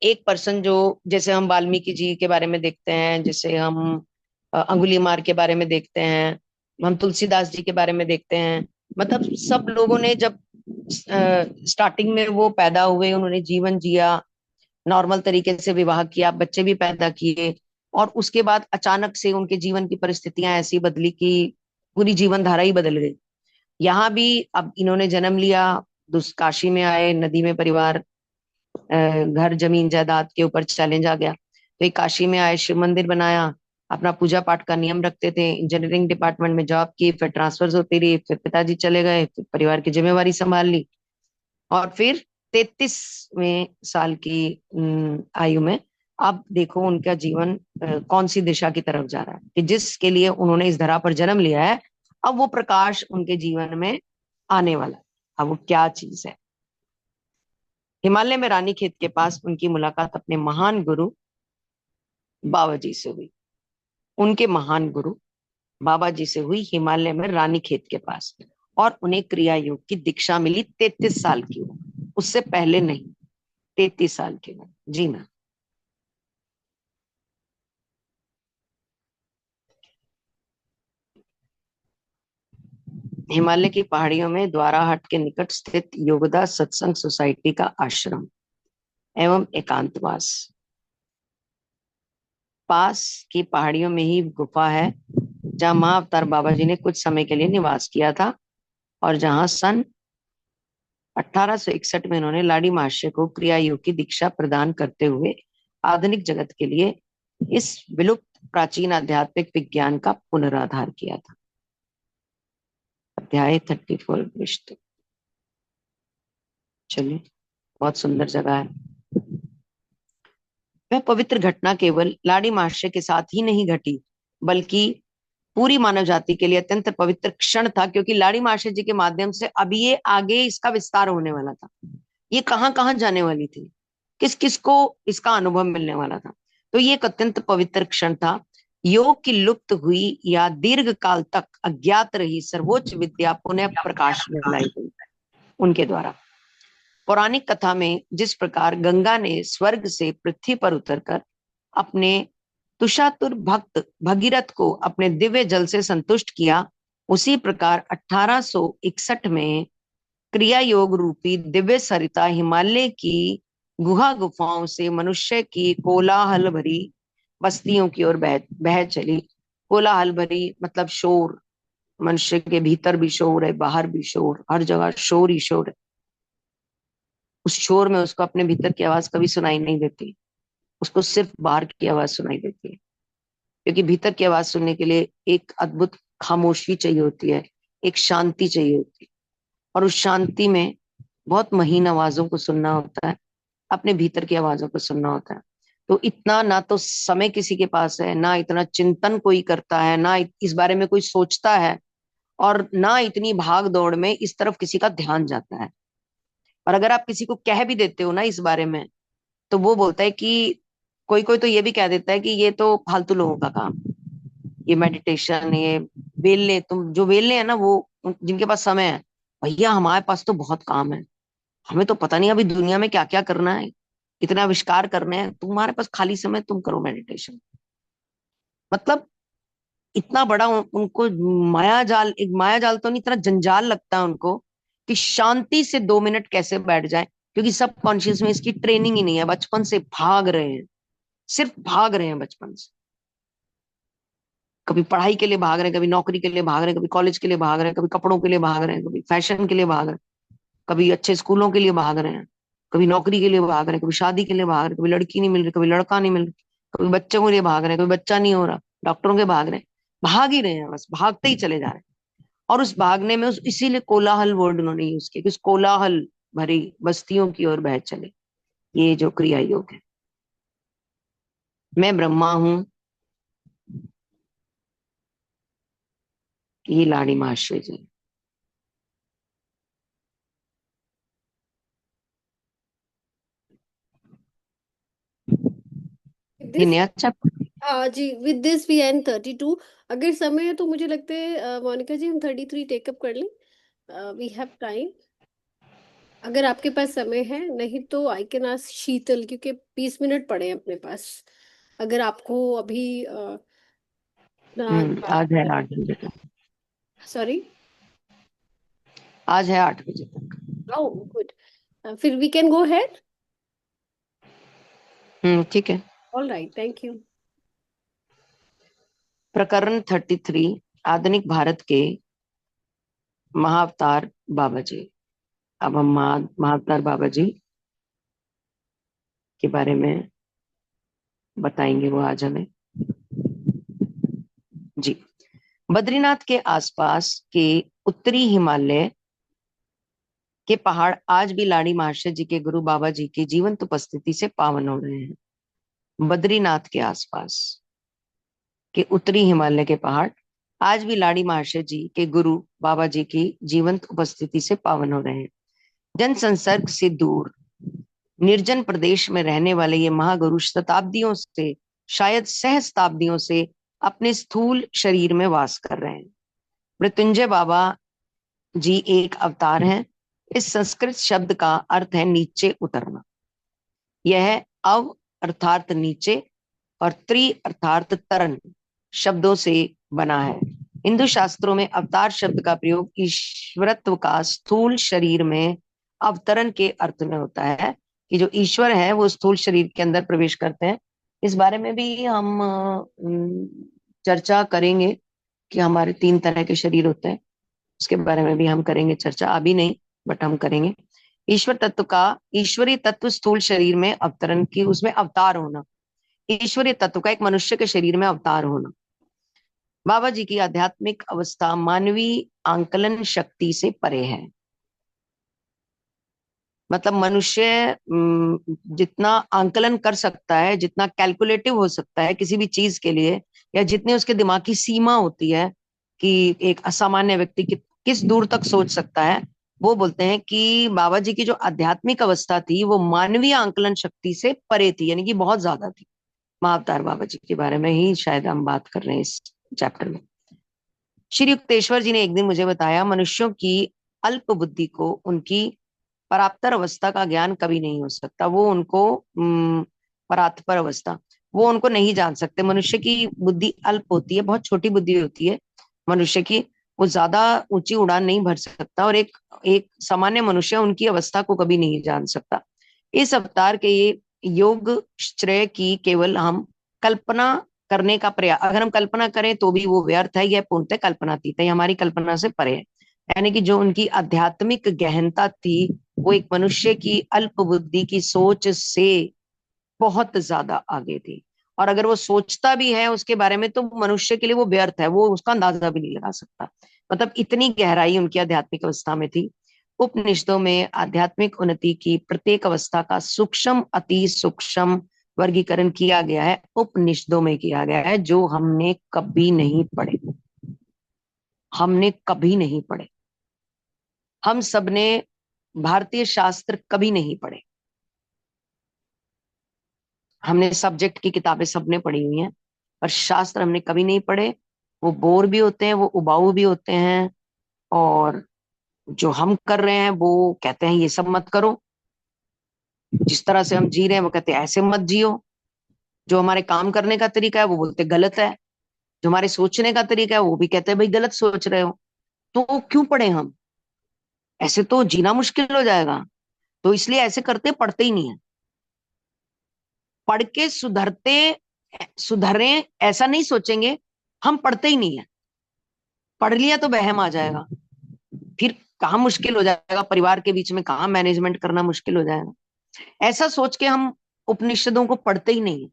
एक पर्सन जो, जैसे हम वाल्मीकि जी के बारे में देखते हैं, जैसे हम अंगुलीमार के बारे में देखते हैं, हम तुलसीदास जी के बारे में देखते हैं, मतलब सब लोगों ने जब स्टार्टिंग में वो पैदा हुए, उन्होंने जीवन जिया, नॉर्मल तरीके से विवाह किया, बच्चे भी पैदा किए, और उसके बाद अचानक से उनके जीवन की परिस्थितियां ऐसी बदली कि पूरी जीवन धारा ही बदल गई। यहाँ भी अब इन्होंने जन्म लिया, काशी में आए, नदी में परिवार घर जमीन जायदाद के ऊपर चैलेंज आ गया, तो एक काशी में आए, शिव मंदिर बनाया, अपना पूजा पाठ का नियम रखते थे, इंजीनियरिंग डिपार्टमेंट में जॉब की, फिर ट्रांसफर होती रही, फिर पिताजी चले गए, फिर परिवार की जिम्मेवारी संभाल ली, और फिर 33वें साल की आयु में अब देखो उनका जीवन कौन सी दिशा की तरफ जा रहा है, कि जिसके लिए उन्होंने इस धरा पर जन्म लिया है, अब वो प्रकाश उनके जीवन में आने वाला है। अब वो क्या चीज है? हिमालय में रानीखेत के पास उनकी मुलाकात अपने महान गुरु बाबा जी से हुई। उनके महान गुरु बाबा जी से हुई हिमालय में रानीखेत के पास, और उन्हें क्रिया योग की दीक्षा मिली 33 साल की उम्र, उससे पहले नहीं, 33 साल की उम्र। जी मैम। हिमालय की पहाड़ियों में द्वाराहाट के निकट स्थित योगदा सत्संग सोसाइटी का आश्रम एवं एकांतवास, पास की पहाड़ियों में ही गुफा है जहां महाअवतार बाबा जी ने कुछ समय के लिए निवास किया था, और जहां सन 1861 में उन्होंने लाड़ी महाशय को क्रिया योग की दीक्षा प्रदान करते हुए आधुनिक जगत के लिए इस विलुप्त प्राचीन आध्यात्मिक विज्ञान का पुनरुद्धार किया था। अध्याय 34 विष्णु। चलिए, बहुत सुंदर जगह है। वह पवित्र घटना केवल लाड़ी महाशय के साथ ही नहीं घटी, बल्कि पूरी मानव जाति के लिए अत्यंत पवित्र क्षण था, क्योंकि लाड़ी महाशय जी के माध्यम से अब ये आगे इसका विस्तार होने वाला था। ये कहां कहां जाने वाली थी, किस किस को इसका अनुभव मिलने वाला था। तो ये एक अत्यंत पवित्र क्षण था। योग की लुप्त हुई या दीर्घ काल तक अज्ञात रही सर्वोच्च विद्या पुनः प्रकाश में लाई गई उनके द्वारा। पौराणिक कथा में जिस प्रकार गंगा ने स्वर्ग से पृथ्वी पर उतरकर अपने तुषातुर भक्त भगीरथ को अपने दिव्य जल से संतुष्ट किया, उसी प्रकार 1861 में क्रिया योग रूपी दिव्य सरिता हिमालय की गुफाओं से मनुष्य की कोलाहल भरी बस्तियों की ओर बह चली। कोलाहल भरी मतलब शोर, मनुष्य के भीतर भी शोर है, बाहर भी शोर, हर जगह शोर ही शोर है। उस शोर में उसको अपने भीतर की आवाज कभी सुनाई नहीं देती, उसको सिर्फ बाहर की आवाज सुनाई देती है, क्योंकि भीतर की आवाज सुनने के लिए एक अद्भुत खामोशी चाहिए होती है, एक शांति चाहिए होती है, और उस शांति में बहुत महीन आवाजों को सुनना होता है, अपने भीतर की आवाजों को सुनना होता है। तो इतना ना तो समय किसी के पास है, ना इतना चिंतन कोई करता है, ना इस बारे में कोई सोचता है, और ना इतनी भाग दौड़ में इस तरफ किसी का ध्यान जाता है। और अगर आप किसी को कह भी देते हो ना इस बारे में, तो वो बोलता है कि कोई कोई तो ये भी कह देता है कि ये तो फालतू लोगों का काम, ये मेडिटेशन, ये वेल्ले, तुम जो वेल्ले है ना, वो जिनके पास समय है, भैया हमारे पास तो बहुत काम है, हमें तो पता नहीं अभी दुनिया में क्या क्या करना है, कितना आविष्कार करने हैं, तुम्हारे पास खाली समय, तुम करो मेडिटेशन। मतलब इतना बड़ा उनको माया जाल, एक माया जाल तो नहीं, इतना जंजाल लगता है उनको कि शांति से 2 मिनट कैसे बैठ जाए, क्योंकि सब कॉन्शियस में इसकी ट्रेनिंग ही नहीं है, बचपन से भाग रहे हैं, सिर्फ भाग रहे हैं बचपन से। कभी पढ़ाई के लिए भाग रहे हैं, कभी नौकरी के लिए भाग रहे हैं, कभी कॉलेज के लिए भाग रहे हैं, कभी कपड़ों के लिए भाग रहे हैं, कभी फैशन के लिए भाग रहे हैं, कभी अच्छे स्कूलों के लिए भाग रहे हैं, कभी नौकरी के लिए भाग रहे हैं, कभी शादी के लिए भाग रहे हैं, कभी लड़की नहीं मिल रही, कभी लड़का नहीं मिल रहा, कभी बच्चों के लिए भाग रहे हैं, कभी बच्चा नहीं हो रहा, डॉक्टरों के भाग रहे हैं, भाग ही रहे हैं, बस भागते ही चले जा रहे हैं। और उस भागने में इसीलिए कोलाहल वर्ड उन्होंने यूज किया कि उस कोलाहल भरी बस्तियों की ओर बह चले। ये जो क्रिया योग है, मैं ब्रह्मा हूं, ये लाड़ी महाशय जी। ये दिस नया चैप्टर। जी, विद दिस वी एंड 32। अगर समय है तो मुझे लगता है मोनिका जी हम 33 टेकअप कर लें, वी हैव टाइम। अगर आपके पास समय है, नहीं तो आई कैन आस्क शीतल, क्योंकि 20 मिनट पड़े हैं अपने पास। अगर आपको अभी आज है 8 बजे तक। सॉरी। आज है 8 बजे तक। ओह गुड, फिर वी कैन गो हेड। ठीक है। All right, thank you. प्रकरण 33, आधुनिक भारत के महाअवतार बाबा जी। अब हम महाअवतार बाबा जी के बारे में बताएंगे, वो आज हमें। जी, बद्रीनाथ के आसपास के उत्तरी हिमालय के पहाड़ आज भी लाड़ी महाशय जी के गुरु बाबा जी की जीवंत उपस्थिति से पावन हो रहे हैं। बद्रीनाथ के आसपास के उत्तरी हिमालय के पहाड़ आज भी लाड़ी महाशय जी के गुरु बाबा जी की जीवंत उपस्थिति से पावन हो रहे हैं। जन संसर्ग से दूर निर्जन प्रदेश में रहने वाले ये महागुरु शताब्दियों से, शायद सहस्ताब्दियों से अपने स्थूल शरीर में वास कर रहे हैं। मृत्युंजय बाबा जी एक अवतार हैं। इस संस्कृत शब्द का अर्थ है नीचे उतरना। यह अव अर्थात नीचे और त्रि अर्थात तरन शब्दों से बना है। हिंदू शास्त्रों में अवतार शब्द का प्रयोग ईश्वरत्व का स्थूल शरीर में अवतरण के अर्थ में होता है, कि जो ईश्वर है वो स्थूल शरीर के अंदर प्रवेश करते हैं। इस बारे में भी हम चर्चा करेंगे कि हमारे 3 तरह के शरीर होते हैं, उसके बारे में भी हम करेंगे चर्चा, अभी नहीं बट हम करेंगे। ईश्वर तत्व का, ईश्वरीय तत्व स्थूल शरीर में अवतरण की, उसमें अवतार होना, ईश्वरीय तत्व का एक मनुष्य के शरीर में अवतार होना। बाबा जी की आध्यात्मिक अवस्था मानवीय आंकलन शक्ति से परे है। मतलब मनुष्य जितना आंकलन कर सकता है, जितना कैलकुलेटिव हो सकता है किसी भी चीज के लिए, या जितने उसके दिमाग की सीमा होती है कि एक असामान्य व्यक्ति किस दूर तक सोच सकता है, वो बोलते हैं कि बाबा जी की जो आध्यात्मिक अवस्था थी वो मानवीय आंकलन शक्ति से परे थी, यानी कि बहुत ज्यादा थी। महाअवतार बाबा जी के बारे में ही शायद हम बात कर रहे हैं इस चैप्टर में। श्री युक्तेश्वर जी ने एक दिन मुझे बताया, मनुष्यों की अल्प बुद्धि को उनकी परात्पर अवस्था का ज्ञान कभी नहीं हो सकता। वो उनको परात्पर अवस्था वो उनको नहीं जान सकते। मनुष्य की बुद्धि अल्प होती है, बहुत छोटी बुद्धि होती है मनुष्य की, वो ज्यादा ऊंची उड़ान नहीं भर सकता, और एक सामान्य मनुष्य उनकी अवस्था को कभी नहीं जान सकता। इस अवतार के ये योग श्रेय की केवल हम कल्पना करने का प्रयास, अगर हम कल्पना करें तो भी वो व्यर्थ है, यह पूर्णतः कल्पनातीत है, हमारी कल्पना से परे है। यानी कि जो उनकी आध्यात्मिक गहनता थी वो एक मनुष्य की अल्प बुद्धि की सोच से बहुत ज्यादा आगे थी। और अगर वो सोचता भी है उसके बारे में तो मनुष्य के लिए वो व्यर्थ है, वो उसका अंदाजा भी नहीं लगा सकता। मतलब इतनी गहराई उनकी आध्यात्मिक अवस्था में थी। उपनिषदों में आध्यात्मिक उन्नति की प्रत्येक अवस्था का सूक्ष्म अति सूक्ष्म वर्गीकरण किया गया है, उपनिषदों में किया गया है, जो हमने कभी नहीं पढ़े। हमने कभी नहीं पढ़े। हम सबने भारतीय शास्त्र कभी नहीं पढ़े। हमने सब्जेक्ट की किताबें सबने पढ़ी हुई हैं, पर शास्त्र हमने कभी नहीं पढ़े। वो बोर भी होते हैं, वो उबाऊ भी होते हैं, और जो हम कर रहे हैं वो कहते हैं ये सब मत करो। जिस तरह से हम जी रहे हैं वो कहते हैं ऐसे मत जियो। जो हमारे काम करने का तरीका है वो बोलते गलत है। जो हमारे सोचने का तरीका है वो भी कहते हैं भाई गलत सोच रहे हो। तो क्यों पढ़े हम? ऐसे तो जीना मुश्किल हो जाएगा। तो इसलिए ऐसे करते पढ़ते ही नहीं है। पढ़ के सुधरे ऐसा नहीं सोचेंगे, हम पढ़ते ही नहीं है। पढ़ लिया तो वहम आ जाएगा, फिर कहाँ मुश्किल हो जाएगा, परिवार के बीच में कहाँ मैनेजमेंट करना मुश्किल हो जाएगा। ऐसा सोच के हम उपनिषदों को पढ़ते ही नहीं है,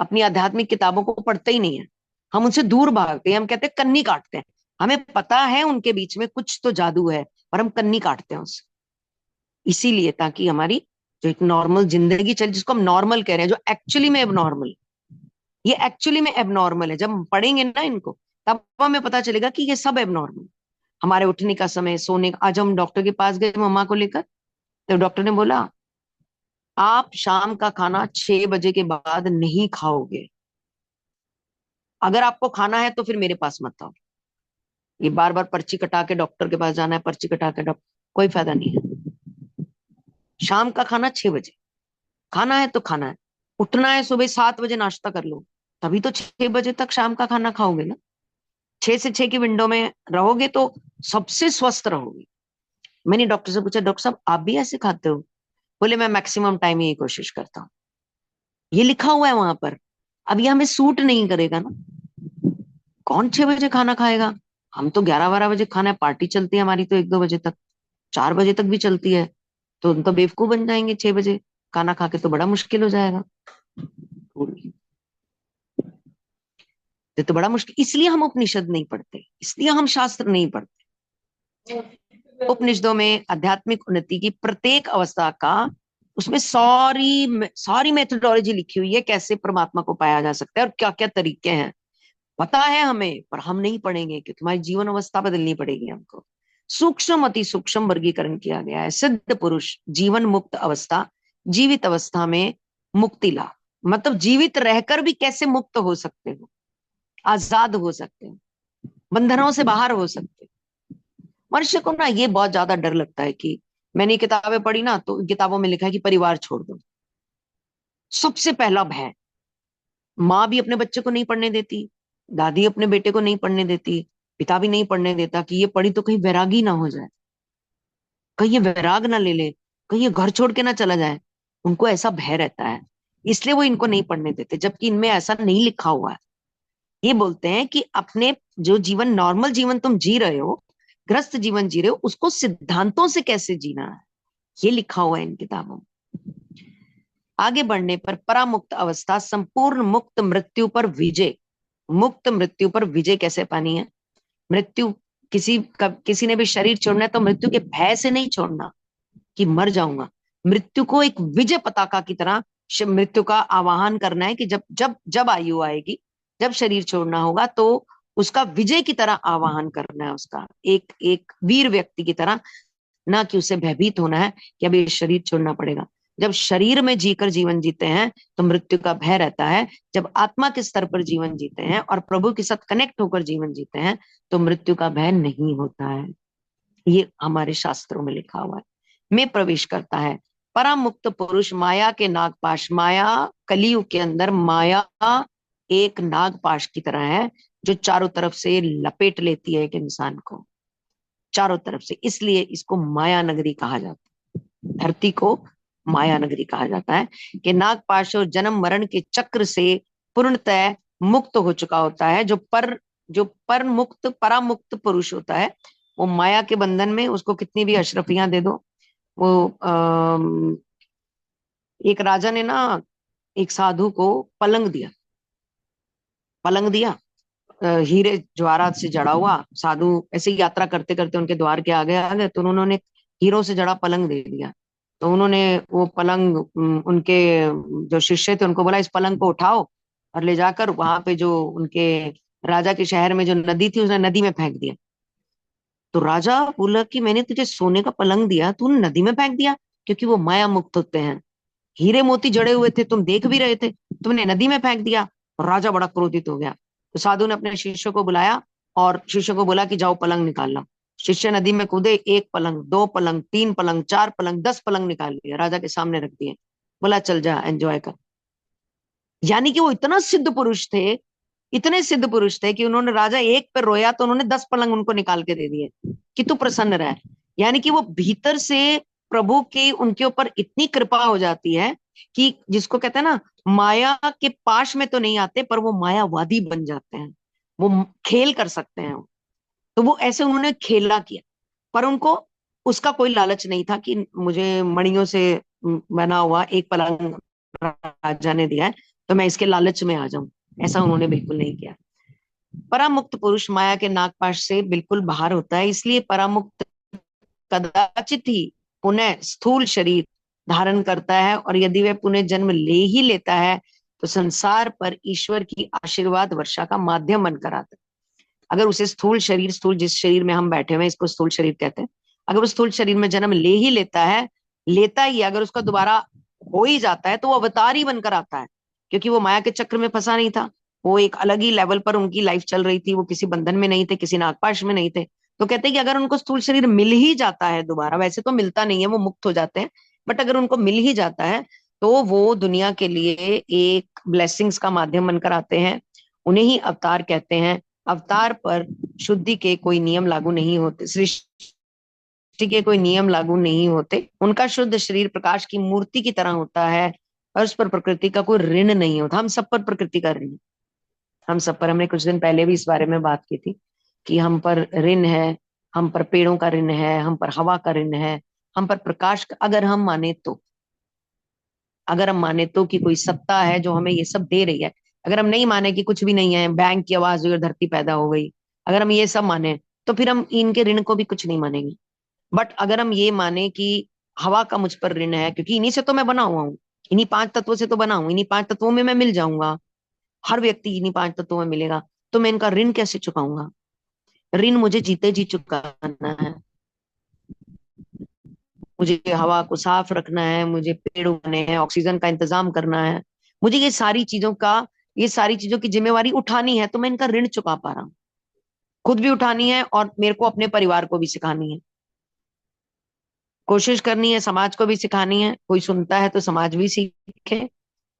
अपनी आध्यात्मिक किताबों को पढ़ते ही नहीं है। हम उनसे दूर भागते हैं, हम कहते हैं कन्नी काटते हैं। हमें पता है उनके बीच में कुछ तो जादू है, पर हम कन्नी काटते हैं उससे। इसीलिए ताकि हमारी जो एक नॉर्मल जिंदगी चले, जिसको हम नॉर्मल कह रहे हैं, जो एक्चुअली में एबनॉर्मल, ये एक्चुअली में एबनॉर्मल है। जब हम पढ़ेंगे ना इनको तब हमें पता चलेगा कि ये सब एबनॉर्मल। हमारे उठने का समय, सोने का, आज हम डॉक्टर के पास गए मम्मा को लेकर, तो डॉक्टर ने बोला आप शाम का खाना 6 बजे के बाद नहीं खाओगे। अगर आपको खाना है तो फिर मेरे पास मत आओ। ये बार बार पर्ची कटा के डॉक्टर के पास जाना है, पर्ची कटा के डॉक्टर, कोई फायदा नहीं है। शाम का खाना 6 बजे खाना है तो खाना है। उठना है सुबह 7 बजे, नाश्ता कर लो, तभी तो 6 बजे तक शाम का खाना खाओगे ना। 6 से 6 की विंडो में रहोगे तो सबसे स्वस्थ रहोगे। मैंने डॉक्टर से पूछा डॉक्टर साहब आप भी ऐसे खाते हो? बोले मैं मैक्सिमम टाइम यही कोशिश करता हूँ। ये लिखा हुआ है वहां पर। अब ये हमें सूट नहीं करेगा ना। कौन 6 बजे खाना खाएगा? हम तो 11-12 बजे खाना है, पार्टी चलती है हमारी तो 1-2 बजे तक, 4 बजे तक भी चलती है। तो हम तो बेवकूफ बन जाएंगे 6 बजे खाना खा के, तो बड़ा मुश्किल हो जाएगा। तो बड़ा मुश्किल, इसलिए हम उपनिषद नहीं पढ़ते, इसलिए हम शास्त्र नहीं पढ़ते। उपनिषदों में आध्यात्मिक उन्नति की प्रत्येक अवस्था का, उसमें सारी मेथोडोलॉजी लिखी हुई है, कैसे परमात्मा को पाया जा सकता है और क्या क्या तरीके हैं। पता है हमें, पर हम नहीं पढ़ेंगे क्योंकि हमारी जीवन अवस्था बदलनी पड़ेगी हमको। सूक्ष्म अति सूक्ष्म वर्गीकरण किया गया है। सिद्ध पुरुष जीवन मुक्त अवस्था, जीवित अवस्था में मुक्ति लाभ, मतलब जीवित रहकर भी कैसे मुक्त हो सकते हो, आजाद हो सकते हो, बंधनों से बाहर हो सकते हो। मनुष्य को ना ये बहुत ज्यादा डर लगता है कि मैंने किताबें पढ़ी ना, तो किताबों में लिखा है कि परिवार छोड़ दो। सबसे पहला भय, माँ भी अपने बच्चे को नहीं पढ़ने देती, दादी अपने बेटे को नहीं पढ़ने देती, पिता भी नहीं पढ़ने देता कि ये पढ़ी तो कहीं वैरागी ना हो जाए, कहीं ये वैराग ना ले ले, कहीं ये घर छोड़ के ना चला जाए। उनको ऐसा भय रहता है, इसलिए वो इनको नहीं पढ़ने देते, जबकि इनमें ऐसा नहीं लिखा हुआ है। ये बोलते हैं कि अपने जो जीवन, नॉर्मल जीवन तुम जी रहे हो, ग्रस्त जीवन जी रहे हो, उसको सिद्धांतों से कैसे जीना है, ये लिखा हुआ है इन किताबों में। आगे बढ़ने पर परामुक्त अवस्था, संपूर्ण मुक्त मृत्यु पर विजय। मुक्त मृत्यु पर विजय कैसे पानी है? मृत्यु, किसी ने भी शरीर छोड़ना है तो मृत्यु के भय से नहीं छोड़ना कि मर जाऊंगा। मृत्यु को एक विजय पताका की तरह मृत्यु का आवाहन करना है कि जब जब जब आयु आएगी, जब शरीर छोड़ना होगा, तो उसका विजय की तरह आवाहन करना है, उसका एक एक वीर व्यक्ति की तरह, ना कि उसे भयभीत होना है कि अब ये शरीर छोड़ना पड़ेगा। जब शरीर में जीकर जीवन जीते हैं तो मृत्यु का भय रहता है। जब आत्मा के स्तर पर जीवन जीते हैं और प्रभु के साथ कनेक्ट होकर जीवन जीते हैं तो मृत्यु का भय नहीं होता है। ये हमारे शास्त्रों में लिखा हुआ है। में प्रवेश करता है परामुक्त पुरुष माया के नागपाश। माया, कलियुग के अंदर माया एक नागपाश की तरह है जो चारों तरफ से लपेट लेती है एक इंसान को, चारों तरफ से। इसलिए इसको माया नगरी कहा जाता है, धरती को माया नगरी कहा जाता है कि नागपाश और जन्म मरण के चक्र से पूर्णतः मुक्त हो चुका होता है। जो पर मुक्त, परामुक्त पुरुष होता है, वो माया के बंधन में, उसको कितनी भी अशरफियां दे दो, वो एक राजा ने ना एक साधु को पलंग दिया, पलंग दिया, हीरे जवाहरात से जड़ा हुआ। साधु ऐसे ही यात्रा करते करते उनके द्वार के आगे आ गए, तो उन्होंने हीरों से जड़ा पलंग दे दिया। तो उन्होंने वो पलंग, उनके जो शिष्य थे उनको बोला इस पलंग को उठाओ और ले जाकर वहां पे जो उनके राजा के शहर में जो नदी थी, उसने नदी में फेंक दिया। तो राजा बोला कि मैंने तुझे सोने का पलंग दिया, तूने नदी में फेंक दिया, क्योंकि वो माया मुक्त होते हैं, हीरे मोती जड़े हुए थे, तुम देख भी रहे थे, तुमने नदी में फेंक दिया। और राजा बड़ा क्रोधित हो गया। तो साधु ने अपने शिष्य को बुलाया और शिष्य को बोला कि जाओ पलंग निकाल लो। शिष्य नदी में कूदे, 1 पलंग, 2 पलंग, 3 पलंग, 4 पलंग, 10 पलंग निकाल लिए, राजा के सामने रख दिए। बोला चल जा एंजॉय कर। यानी कि वो इतना सिद्ध पुरुष थे, इतने सिद्ध पुरुष थे कि उन्होंने, राजा एक पर रोया तो उन्होंने 10 पलंग उनको निकाल के दे दिए कि तू प्रसन्न रह। यानी कि वो भीतर से प्रभु की उनके ऊपर इतनी कृपा हो जाती है कि जिसको कहते हैं ना, माया के पाश में तो नहीं आते पर वो मायावादी बन जाते हैं, वो खेल कर सकते हैं। तो वो ऐसे उन्होंने खेला किया, पर उनको उसका कोई लालच नहीं था कि मुझे मणियों से बना हुआ एक पलंग राजा ने दिया है तो मैं इसके लालच में आ जाऊं। ऐसा उन्होंने बिल्कुल नहीं किया। परामुक्त पुरुष माया के नागपाश से बिल्कुल बाहर होता है, इसलिए परामुक्त कदाचित ही पुनः स्थूल शरीर धारण करता है, और यदि वह पुनः जन्म ले ही लेता है तो संसार पर ईश्वर की आशीर्वाद वर्षा का माध्यम बनकर आता है। अगर उसे स्थूल शरीर, स्थूल जिस शरीर में हम बैठे हुए हैं इसको स्थूल शरीर कहते हैं, अगर वो स्थूल शरीर में जन्म ले ही लेता है, लेता ही, अगर उसका दोबारा हो ही जाता है तो वो अवतार ही बनकर आता है, क्योंकि वो माया के चक्र में फंसा नहीं था। वो एक अलग ही लेवल पर उनकी लाइफ चल रही थी, वो किसी बंधन में नहीं थे, किसी नागपाश में नहीं थे। तो कहते हैं कि अगर उनको स्थूल शरीर मिल ही जाता है दोबारा, वैसे तो मिलता नहीं है, वो मुक्त हो जाते हैं, बट अगर उनको मिल ही जाता है तो वो दुनिया के लिए एक ब्लेसिंग्स का माध्यम बनकर आते हैं। उन्हें ही अवतार कहते हैं। अवतार पर शुद्धि के कोई नियम लागू नहीं होते, सृष्टि के कोई नियम लागू नहीं होते। उनका शुद्ध शरीर प्रकाश की मूर्ति की तरह होता है और उस पर प्रकृति का कोई ऋण नहीं होता। हम सब पर प्रकृति का ऋण, हम सब पर, हमने कुछ दिन पहले भी इस बारे में बात की थी कि हम पर ऋण है, हम पर पेड़ों का ऋण है, हम पर हवा का ऋण है, हम पर प्रकाश का, अगर हम माने तो, अगर हम माने तो कि कोई सत्ता है जो हमें ये सब दे रही है। अगर हम नहीं माने कि कुछ भी नहीं है, बैंक की आवाज हुई और धरती पैदा हो गई, अगर हम ये सब माने तो फिर हम इनके ऋण को भी कुछ नहीं मानेंगे। बट अगर हम ये माने कि हवा का मुझ पर ऋण है, क्योंकि इन्हीं से तो मैं बना हुआ हूँ, इन्हीं 5 तत्वों से तो बना हूं, इन्हीं 5 तत्वों में मैं मिल जाऊंगा, हर व्यक्ति इन्हीं 5 तत्वों में मिलेगा, तो मैं इनका ऋण कैसे चुकाऊंगा? ऋण मुझे जीते जी चुकाना है। मुझे हवा को साफ रखना है, मुझे पेड़ उगाने हैं, ऑक्सीजन का इंतजाम करना है, मुझे ये सारी चीजों की जिम्मेवारी उठानी है, तो मैं इनका ऋण चुका पा रहा हूँ। खुद भी उठानी है और मेरे को अपने परिवार को भी सिखानी है, कोशिश करनी है समाज को भी सिखानी है। कोई सुनता है तो समाज भी सीखे,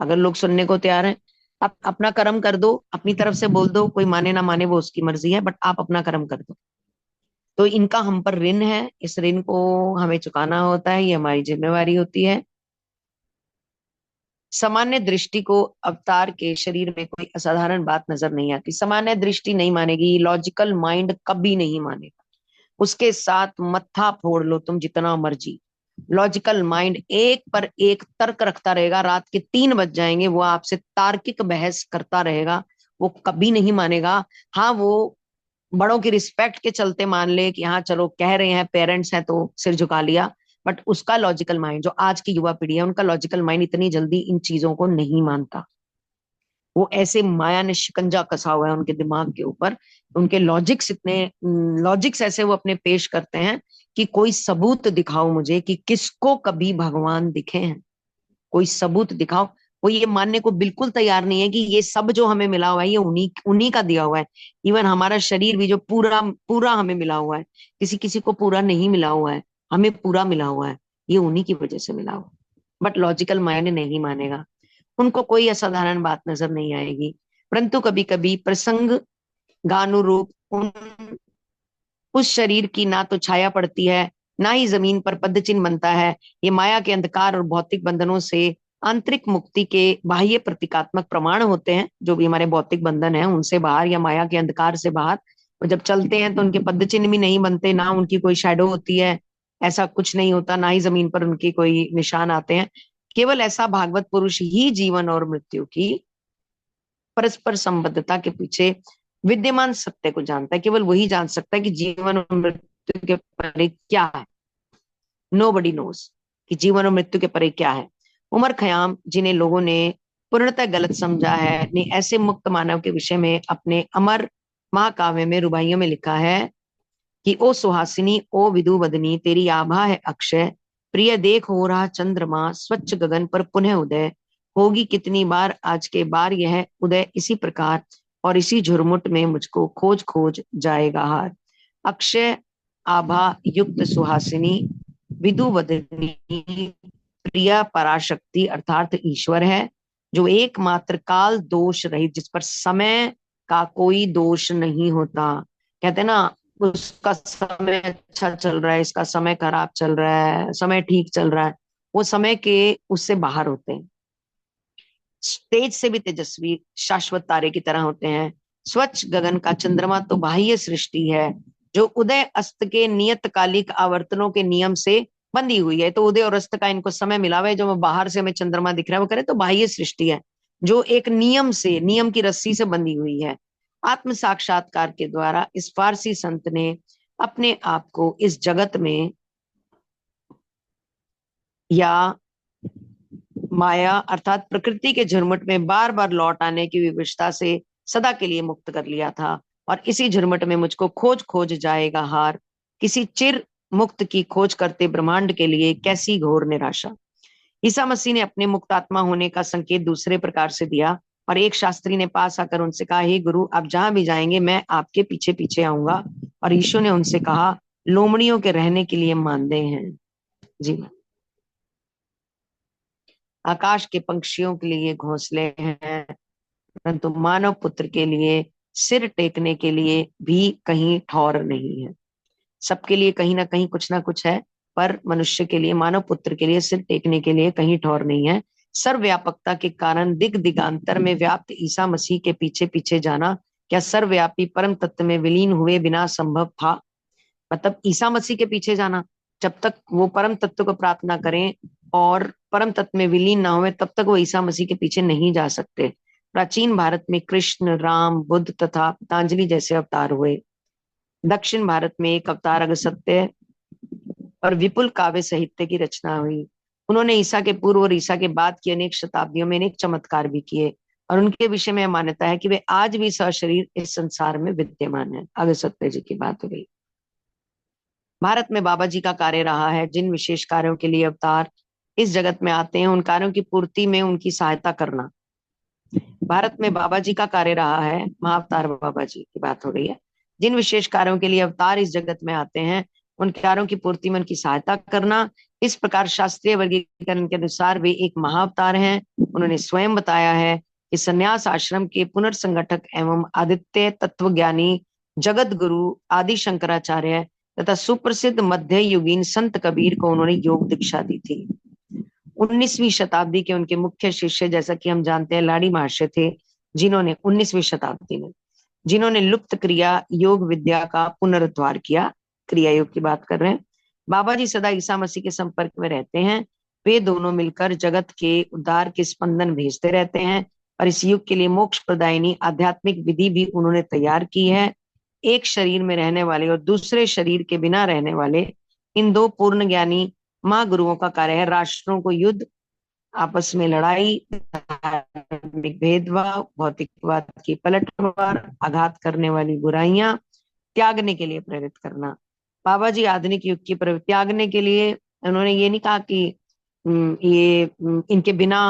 अगर लोग सुनने को तैयार हैं। आप अपना कर्म कर दो, अपनी तरफ से बोल दो, कोई माने ना माने वो उसकी मर्जी है, बट आप अपना कर्म कर दो। तो इनका हम पर ऋण है, इस ऋण को हमें चुकाना होता है, ये हमारी जिम्मेवारी होती है। सामान्य दृष्टि को अवतार के शरीर में कोई असाधारण बात नजर नहीं आती, सामान्य दृष्टि नहीं मानेगी, लॉजिकल माइंड कभी नहीं मानेगा। उसके साथ मत्था फोड़ लो तुम जितना मर्जी, लॉजिकल माइंड एक पर एक तर्क रखता रहेगा, रात के 3 बज जाएंगे वो आपसे तार्किक बहस करता रहेगा, वो कभी नहीं मानेगा। हाँ, वो बड़ों की रिस्पेक्ट के चलते मान ले कि हाँ चलो कह रहे हैं, पेरेंट्स हैं तो सिर झुका लिया, बट उसका लॉजिकल माइंड, जो आज की युवा पीढ़ी है, उनका लॉजिकल माइंड इतनी जल्दी इन चीजों को नहीं मानता। वो ऐसे माया ने शिकंजा कसा हुआ है उनके दिमाग के ऊपर, उनके लॉजिक्स ऐसे वो अपने पेश करते हैं कि कोई सबूत दिखाओ मुझे कि किसको कभी भगवान दिखे हैं, कोई सबूत दिखाओ। वो ये मानने को बिल्कुल तैयार नहीं है कि ये सब जो हमें मिला हुआ है ये उन्हीं उन्हीं का दिया हुआ है। इवन हमारा शरीर भी जो पूरा पूरा हमें मिला हुआ है, किसी किसी को पूरा नहीं मिला हुआ है, हमें पूरा मिला हुआ है, ये उन्हीं की वजह से मिला हुआ है। बट लॉजिकल माइंड नहीं मानेगा, उनको कोई असाधारण बात नजर नहीं आएगी। परंतु कभी कभी प्रसंग गानुरूप उस शरीर की ना तो छाया पड़ती है, ना ही जमीन पर पद चिन्ह बनता है। ये माया के अंधकार और भौतिक बंधनों से आंतरिक मुक्ति के बाह्य प्रतीकात्मक प्रमाण होते हैं, जो भी हमारे भौतिक बंधन है उनसे बाहर या माया के अंधकार से बाहर। और जब चलते हैं तो उनके पद चिन्ह भी नहीं बनते, ना उनकी कोई शैडो होती है, ऐसा कुछ नहीं होता, ना ही जमीन पर उनकी कोई निशान आते हैं। केवल ऐसा भागवत पुरुष ही जीवन और मृत्यु की परस्पर संबद्धता के पीछे विद्यमान सत्य को जानता है। केवल वही जान सकता है कि जीवन और मृत्यु के परे क्या है। नोबडी नोस कि जीवन और मृत्यु के परे क्या है। उमर खयाम, जिन्हें लोगों ने पूर्णतः गलत समझा है, ने ऐसे मुक्त मानव के विषय में अपने अमर महाकाव्य में रुबाइयों में लिखा है कि ओ सुहासिनी, ओ विदु वदनी, तेरी आभा है अक्षय, प्रिय देख हो रहा चंद्रमा स्वच्छ गगन पर पुनः उदय, होगी कितनी बार आज के बार यह उदय इसी प्रकार, और इसी झुरमुट में मुझको खोज खोज जाएगा हार। अक्षय आभा युक्त सुहासिनी विदु वदनी प्रिया पराशक्ति अर्थात ईश्वर है, जो एकमात्र काल दोष रहित, जिस पर समय का कोई दोष नहीं होता। कहते हैं ना, उसका समय अच्छा चल रहा है, इसका समय खराब चल रहा है, समय ठीक चल रहा है, वो समय के उससे बाहर होते हैं। तेज से भी तेजस्वी शाश्वत तारे की तरह होते हैं। स्वच्छ गगन का चंद्रमा तो बाह्य सृष्टि है, जो उदय अस्त के नियतकालिक आवर्तनों के नियम से बंधी हुई है। तो उदय और अस्त का इनको समय मिला हुआ है, जो बाहर से हमें चंद्रमा दिख रहा है वो करे तो बाह्य सृष्टि है, जो एक नियम की रस्सी से बंधी हुई है। आत्म साक्षात्कार के द्वारा इस फारसी संत ने अपने आप को इस जगत में या माया अर्थात प्रकृति के झुरमुट में बार बार लौट आने की विवशता से सदा के लिए मुक्त कर लिया था। और इसी झुरमुट में मुझको खोज खोज जाएगा हार, किसी चिर मुक्त की खोज करते ब्रह्मांड के लिए कैसी घोर निराशा। ईसा मसीह ने अपने मुक्त आत्मा होने का संकेत दूसरे प्रकार से दिया, और एक शास्त्री ने पास आकर उनसे कहा, हे गुरु, आप जहां भी जाएंगे मैं आपके पीछे पीछे आऊंगा। और यीशु ने उनसे कहा, लोमड़ियों के रहने के लिए मानदे हैं जी, आकाश के पंक्षियों के लिए घोंसले हैं, परंतु मानव पुत्र के लिए सिर टेकने के लिए भी कहीं ठौर नहीं है। सबके लिए कहीं ना कुछ है, पर मनुष्य के लिए, मानव पुत्र के लिए सिर टेकने के लिए कहीं ठौर नहीं है। सर्वव्यापकता के कारण दिग दिगांतर में व्याप्त ईसा मसीह के पीछे पीछे जाना क्या सर्वव्यापी परम तत्व में विलीन हुए बिना संभव था? मतलब ईसा मसीह के पीछे जाना, जब तक वो परम तत्व को प्राप्त ना करें और परम तत्व में विलीन ना हुए, तब तक वो ईसा मसीह के पीछे नहीं जा सकते। प्राचीन भारत में कृष्ण, राम, बुद्ध तथा पतंजलि जैसे अवतार हुए। दक्षिण भारत में एक अवतार अगस्त्य और विपुल काव्य साहित्य की रचना हुई। उन्होंने ईसा के पूर्व और ईसा के बाद की अनेक शताब्दियों में अनेक चमत्कार भी किए, और उनके विषय में मान्यता है कि वे आज भी सशरीर इस संसार में विद्यमान है। आगे सत्य जी की बात हो गई। भारत में बाबा जी का कार्य रहा है, जिन विशेष कार्यों के लिए अवतार इस जगत में आते हैं, उन कार्यों की पूर्ति में उनकी सहायता करना। भारत में बाबा जी का कार्य रहा है, महाअवतार बाबा जी की बात हो रही है, जिन विशेष कार्यों के लिए अवतार इस जगत में आते हैं, उन कार्यों की पूर्ति में उनकी सहायता करना। इस प्रकार शास्त्रीय वर्गीकरण के अनुसार वे एक महाअवतार हैं। उन्होंने स्वयं बताया है कि संन्यास आश्रम के पुनर्संगठक एवं आदित्य तत्वज्ञानी जगत गुरु आदि शंकराचार्य तथा सुप्रसिद्ध मध्य युगीन संत कबीर को उन्होंने योग दीक्षा दी थी। 19वीं शताब्दी के उनके मुख्य शिष्य, जैसा कि हम जानते हैं, लाड़ी महर्षि थे, जिन्होंने 19वीं शताब्दी में जिन्होंने लुप्त क्रिया योग विद्या का पुनरुद्धार किया। क्रिया योग की बात कर रहे हैं। बाबा जी सदा ईसा मसीह के संपर्क में रहते हैं। वे दोनों मिलकर जगत के उद्धार के स्पंदन भेजते रहते हैं, और इस युग के लिए मोक्ष प्रदायिनी आध्यात्मिक विधि भी उन्होंने तैयार की है। एक शरीर में रहने वाले और दूसरे शरीर के बिना रहने वाले इन दो पूर्ण ज्ञानी महागुरुओं का कार्य है राष्ट्रों को युद्ध, आपस में लड़ाई, धार्मिक भेदभाव, भौतिकवाद की पलटवार, आघात करने वाली बुराइयां त्यागने के लिए प्रेरित करना। बाबा जी आधुनिक युग की त्यागने के लिए उन्होंने ये नहीं कहा कि इनके बिना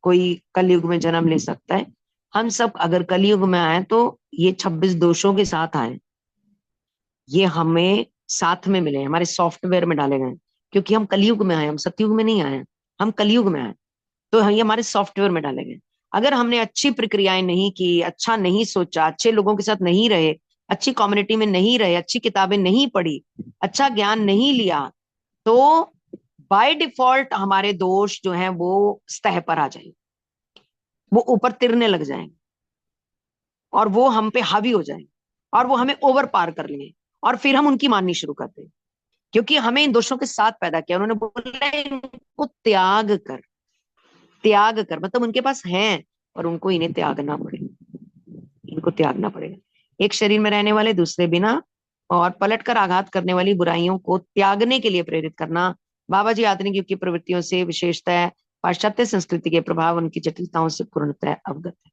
कोई कलयुग में जन्म ले सकता है। हम सब अगर कलयुग में आए तो ये 26 दोषों के साथ आए, ये हमें साथ में मिले, हमारे सॉफ्टवेयर में डाले गए, क्योंकि हम कलयुग में आए, हम सतयुग में नहीं आए, हम कलयुग में आए, तो ये हमारे सॉफ्टवेयर में डाले गए। अगर हमने अच्छी प्रक्रियाएं नहीं की, अच्छा नहीं सोचा, अच्छे लोगों के साथ नहीं रहे, अच्छी कम्युनिटी में नहीं रहे, अच्छी किताबें नहीं पढ़ी, अच्छा ज्ञान नहीं लिया, तो बाय डिफॉल्ट हमारे दोष जो हैं वो सतह पर आ जाएंगे, वो ऊपर तिरने लग जाएंगे, और वो हम पे हावी हो जाएंगे, और वो हमें ओवर पार कर लेंगे, और फिर हम उनकी माननी शुरू कर देंगे, क्योंकि हमें इन दोषों के साथ पैदा किया। उन्होंने बोला इनको त्याग कर, त्याग कर, मतलब उनके पास हैं और उनको इन्हें त्यागना पड़ेगा, इनको त्यागना पड़ेगा। एक शरीर में रहने वाले दूसरे बिना, और पलटकर आघात करने वाली बुराइयों को त्यागने के लिए प्रेरित करना। बाबा जी आधुनिक युग की प्रवृत्तियों से विशेषतः पाश्चात्य संस्कृति के प्रभाव, उनकी जटिलताओं से पूर्णतः अवगत है।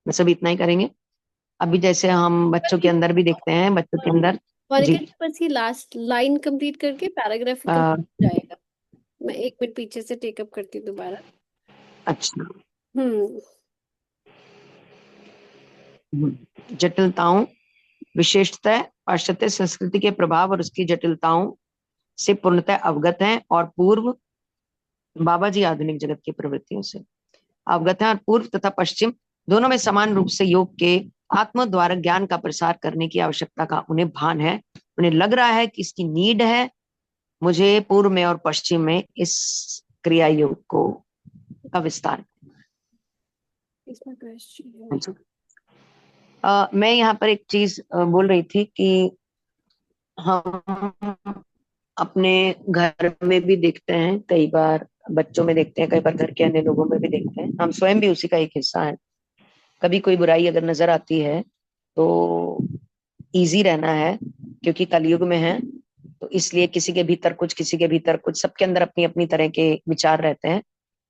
बस अभी इतना ही करेंगे। अभी जैसे हम बच्चों के अंदर भी देखते हैं, बच्चों के अंदर मोनिका जी जी बस ये लास्ट लाइन कंप्लीट करके पैराग्राफ आ, कंप्लीट हो जाएगा। मैं 1 मिनट पीछे से टेकअप करती हूँ दोबारा। अच्छा, हम्म जटिलताओं, विशेषतः पाश्चात्य संस्कृति के प्रभाव और उसकी जटिलताओं से पूर्णतः अवगत हैं, और पूर्व बाबा जी आधुनिक जगत की प्रवृत्तियों से अवगत हैं, और पूर्व तथा पश्चिम दोनों में समान रूप से योग के आत्म द्वारा ज्ञान का प्रसार करने की आवश्यकता का उन्हें भान है। उन्हें लग रहा है कि इसकी नीड है, मुझे पूर्व में और पश्चिम में इस क्रिया योग को का विस्तार। इसमें क्वेश्चन मैं यहाँ पर एक चीज बोल रही थी कि हम अपने घर में भी देखते हैं, कई बार बच्चों में देखते हैं, कई बार घर के अन्य लोगों में भी देखते हैं, हम स्वयं भी उसी का एक हिस्सा है। कभी कोई बुराई अगर नजर आती है तो इजी रहना है, क्योंकि कलयुग में है, तो इसलिए किसी के भीतर कुछ, किसी के भीतर कुछ, सबके अंदर अपनी अपनी तरह के विचार रहते हैं,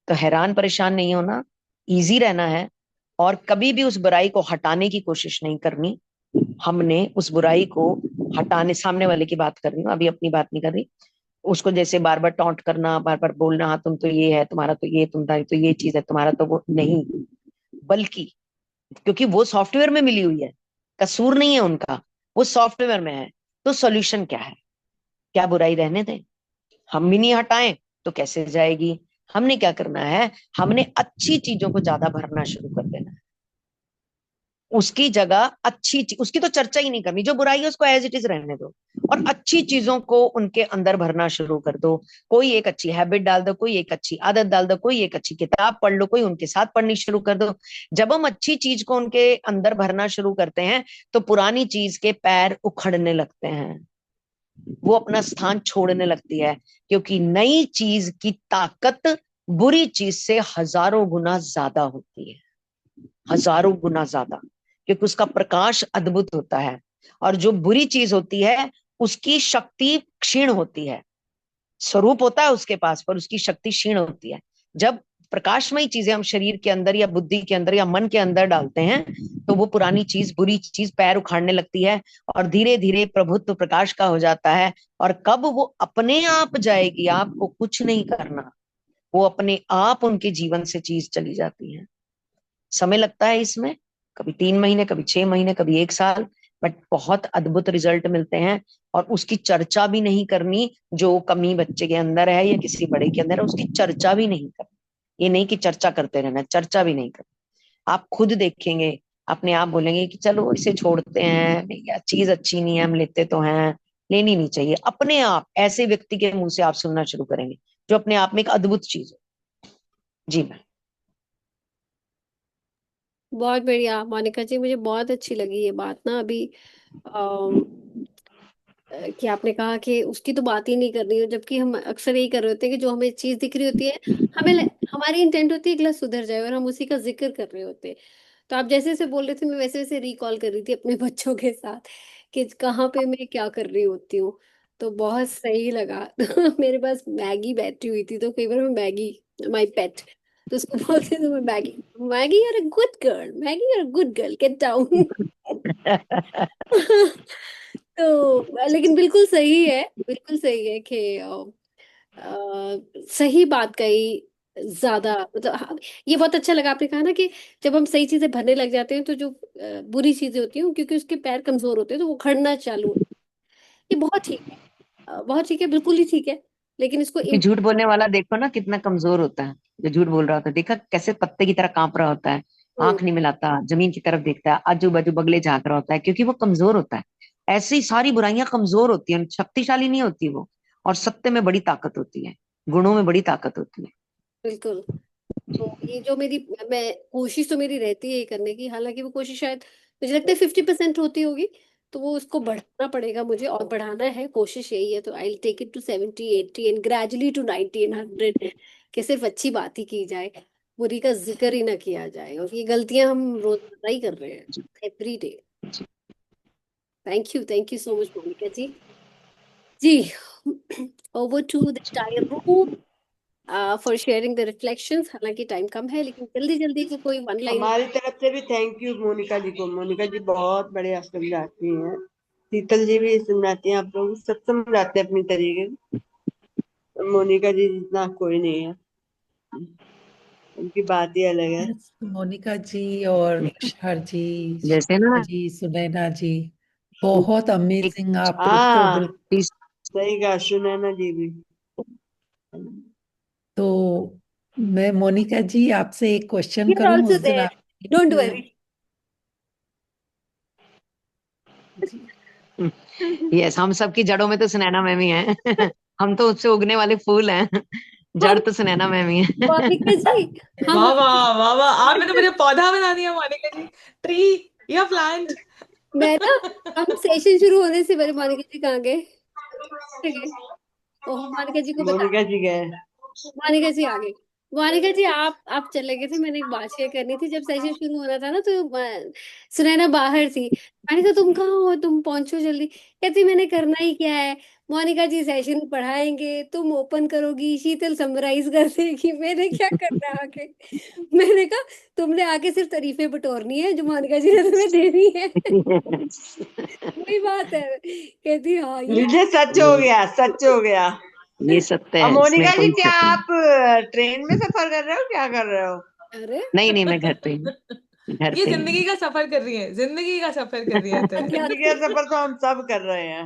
तो हैरान परेशान नहीं होना, इजी रहना है, और कभी भी उस बुराई को हटाने की कोशिश नहीं करनी। हमने उस बुराई को हटाने, सामने वाले की बात कर रही हूँ, अभी अपनी बात नहीं कर रही, उसको जैसे बार बार टॉन्ट करना, बार बार बोलना, हाँ तुम तो ये है, तुम्हारा तो ये, तुम्हारी तो ये चीज है, तुम्हारा तो वो नहीं, बल्कि क्योंकि वो सॉफ्टवेयर में मिली हुई है, कसूर नहीं है उनका, वो सॉफ्टवेयर में है, तो सॉल्यूशन क्या है? क्या बुराई रहने दें, हम भी नहीं हटाएं तो कैसे जाएगी? हमने क्या करना है, हमने अच्छी चीजों को ज्यादा भरना शुरू कर देना है, उसकी जगह अच्छी उसकी तो चर्चा ही नहीं करनी, जो बुराई है उसको एज इट इज रहने दो, और अच्छी चीजों को उनके अंदर भरना शुरू कर दो। कोई एक अच्छी हैबिट डाल दो, कोई एक अच्छी आदत डाल दो, कोई एक अच्छी किताब पढ़ लो, कोई उनके साथ पढ़नी शुरू कर दो। जब हम अच्छी चीज को उनके अंदर भरना शुरू करते हैं तो पुरानी चीज के पैर उखड़ने लगते हैं, वो अपना स्थान छोड़ने लगती है, क्योंकि नई चीज की ताकत बुरी चीज से हजारों गुना ज्यादा होती है, हजारों गुना ज्यादा, क्योंकि उसका प्रकाश अद्भुत होता है। और जो बुरी चीज होती है उसकी शक्ति क्षीण होती है। स्वरूप होता है उसके पास, पर उसकी शक्ति क्षीण होती है। जब प्रकाशमयी चीजें हम शरीर के अंदर या बुद्धि के अंदर या मन के अंदर डालते हैं, तो वो पुरानी चीज, बुरी चीज पैर उखाड़ने लगती है, और धीरे धीरे प्रभुत्व प्रकाश का हो जाता है। और कब वो अपने आप जाएगी, आपको कुछ नहीं करना, वो अपने आप उनके जीवन से चीज चली जाती है। समय लगता है इसमें, कभी 3 महीने, कभी 6 महीने, कभी 1 साल, बट बहुत अद्भुत रिजल्ट मिलते हैं। और उसकी चर्चा भी नहीं करनी, जो कमी बच्चे के अंदर है या किसी बड़े के अंदर है, उसकी चर्चा भी नहीं करनी। ये नहीं कि चर्चा करते रहना, चर्चा भी नहीं करनी। आप खुद देखेंगे, अपने आप बोलेंगे कि चलो इसे छोड़ते हैं, या चीज अच्छी नहीं है, हम लेते तो हैं, लेनी नहीं चाहिए। अपने आप ऐसे व्यक्ति के मुंह से आप सुनना शुरू करेंगे, जो अपने आप में एक अद्भुत चीज है। जी मैम। बहुत बढ़िया मोनिका जी, मुझे बहुत अच्छी लगी ये बात ना अभी, अम, कि आपने कहा कि उसकी तो बात ही नहीं करनी है, जबकि हम अक्सर यही कर रहे होते हैं कि जो हमें चीज दिख रही होती है, हमें हमारी इंटेंट होती है कि ग्लास सुधर जाए, और हम उसी का जिक्र कर रहे होते हैं। तो आप जैसे जैसे बोल रहे थे, मैं वैसे वैसे रिकॉल कर रही थी अपने बच्चों के साथ कि कहाँ पे मैं क्या कर रही होती हूँ। तो बहुत सही लगा। मेरे पास मैगी बैठी हुई थी, तो कई बार मैं मैगी, माई पेट, तो उसको बोलते थे मैं Maggi, Maggi you're a good girl, Maggi you're a good girl, get down. तो लेकिन बिल्कुल सही है, बिल्कुल सही है कि सही बात कही। ज्यादा मतलब हाँ, ये बहुत अच्छा लगा आपने कहा ना कि जब हम सही चीजें भरने लग जाते हैं, तो जो बुरी चीजें होती हैं, क्योंकि उसके पैर कमजोर होते हैं, तो वो खड़ना चालू होता है। ये बहुत ठीक है, बहुत ठीक है, बिल्कुल ही ठीक है। लेकिन इसको कि झूठ बोलने वाला देखो ना कितना कमजोर होता है, जो झूठ बोल रहा होता है, देखा कैसे पत्ते की तरह कांप रहा होता है, हम्म, आंख नहीं मिलाता, जमीन की तरफ देखता है, आजू बाजू बगले झांक रहा होता है, क्योंकि वो कमजोर होता है। ऐसे ही सारी बुराइयां कमजोर होती हैं, शक्तिशाली नहीं होती वो। और सत्य में बड़ी ताकत होती है, गुणों में बड़ी ताकत होती है। बिल्कुल। तो ये जो मेरी, मैं कोशिश तो मेरी रहती है ये करने की, हालांकि वो कोशिश शायद मुझे लगता है 50% होती होगी। तो वो उसको बढ़ाना पड़ेगा मुझे, और बढ़ाना है, कोशिश यही है। तो I take it to 70 80 and gradually to 90 and 100, कि सिर्फ अच्छी बात ही की जाए, बुरी का जिक्र ही ना किया जाए। और ये गलतियां हम रोजमर्रा ही कर रहे हैं, every day. Thank you so much Monica ji. जी। Over to the tier room for sharing the reflections. हालांकि टाइम कम है, लेकिन जल्दी जल्दी से कोई वन लाइन। हमारी तरफ से भी थैंक यू मोनिका जी को। मोनिका जी बहुत बढ़िया समझाती हैं, शीतल जी भी समझाती हैं, आप लोग सब समझाते हैं अपनी तरीके से। मोनिका जी जितना कोई नहीं है, उनकी बात ही अलग है। Yes, मोनिका जी और तुषार जी, जैसे शिल्पा ना जी, सुनैना जी, बहुत एक अमेजिंग। आप लोग तो हाँ, बिल्कुल। सही कहा, सुनैना जी भी। तो मैं मोनिका जी आपसे एक क्वेश्चन वी आर करूं, ऑल्सो उस दिन देयर, आप डोंट एक, वरी। जी, यस, हम सबकी जड़ों में तो सुनैना मैम ही है। हम तो उससे उगने वाले फूल हैं। जड़ हम तो सुनैना मैम ही है। मोनिका जी, हम वाह वाह वाह वाह, आपने तो मुझे पौधा बना दिया मोनिका जी, ट्री या प्लांट। मैं ना, हम सेशन शुरू होने से पहले मोनिका जी कहाँ गए? गए? ओह, मोनिका जी को बता, मोनिका जी गए। मोनिका जी आ गई। मोनिका जी, आप चले गए थे, मैंने एक बात शेयर करनी थी। जब सेशन शुरू होना था ना, तो सुनैना बाहर थी। मैंने कहा तुम कहाँ हो, तुम पहुंचो जल्दी। कहती मैंने करना ही क्या है, मोनिका जी सेशन पढ़ाएंगे, तुम ओपन करोगी, शीतल समराइज कर देगी, मैंने क्या करना है आके। मैंने कहा तुमने आके सिर्फ तारीफें बटोरनी है जो मोनिका जी ने तुम्हें देनी है। वही बात है। कहती हाँ ये। मुझे सच हो गया, सच हो गया। ये सत्य और है, इसमें मोनिका जी, कोई क्या शक नहीं। आप ट्रेन में सफर कर रहे हो, क्या कर रहे हो? अरे नहीं नहीं, मैं घर पे हूँ, घर ये पे ही जिंदगी का सफर कर रही है, जिंदगी का सफर कर रही है तो। अज्ञात। जिंदगी का सफर तो हम सब कर रहे हैं,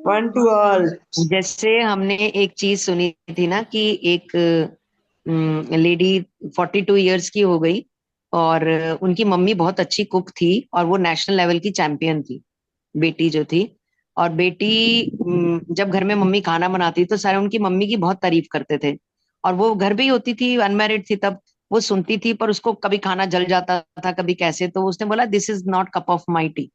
वन टू ऑल। हूँ। जैसे हमने एक चीज सुनी थी ना कि एक लेडी 42 इयर्स की हो गई, और उनकी मम्मी बहुत अच्छी कुक थी, और वो नेशनल लेवल की चैंपियन थी, बेटी जो थी। और बेटी जब घर में मम्मी खाना बनाती तो सारे उनकी मम्मी की बहुत तारीफ करते थे। और वो घर पे ही होती थी, अनमैरिड थी तब। वो सुनती थी, पर उसको कभी खाना जल जाता था, कभी कैसे। तो उसने बोला this is not cup of my T.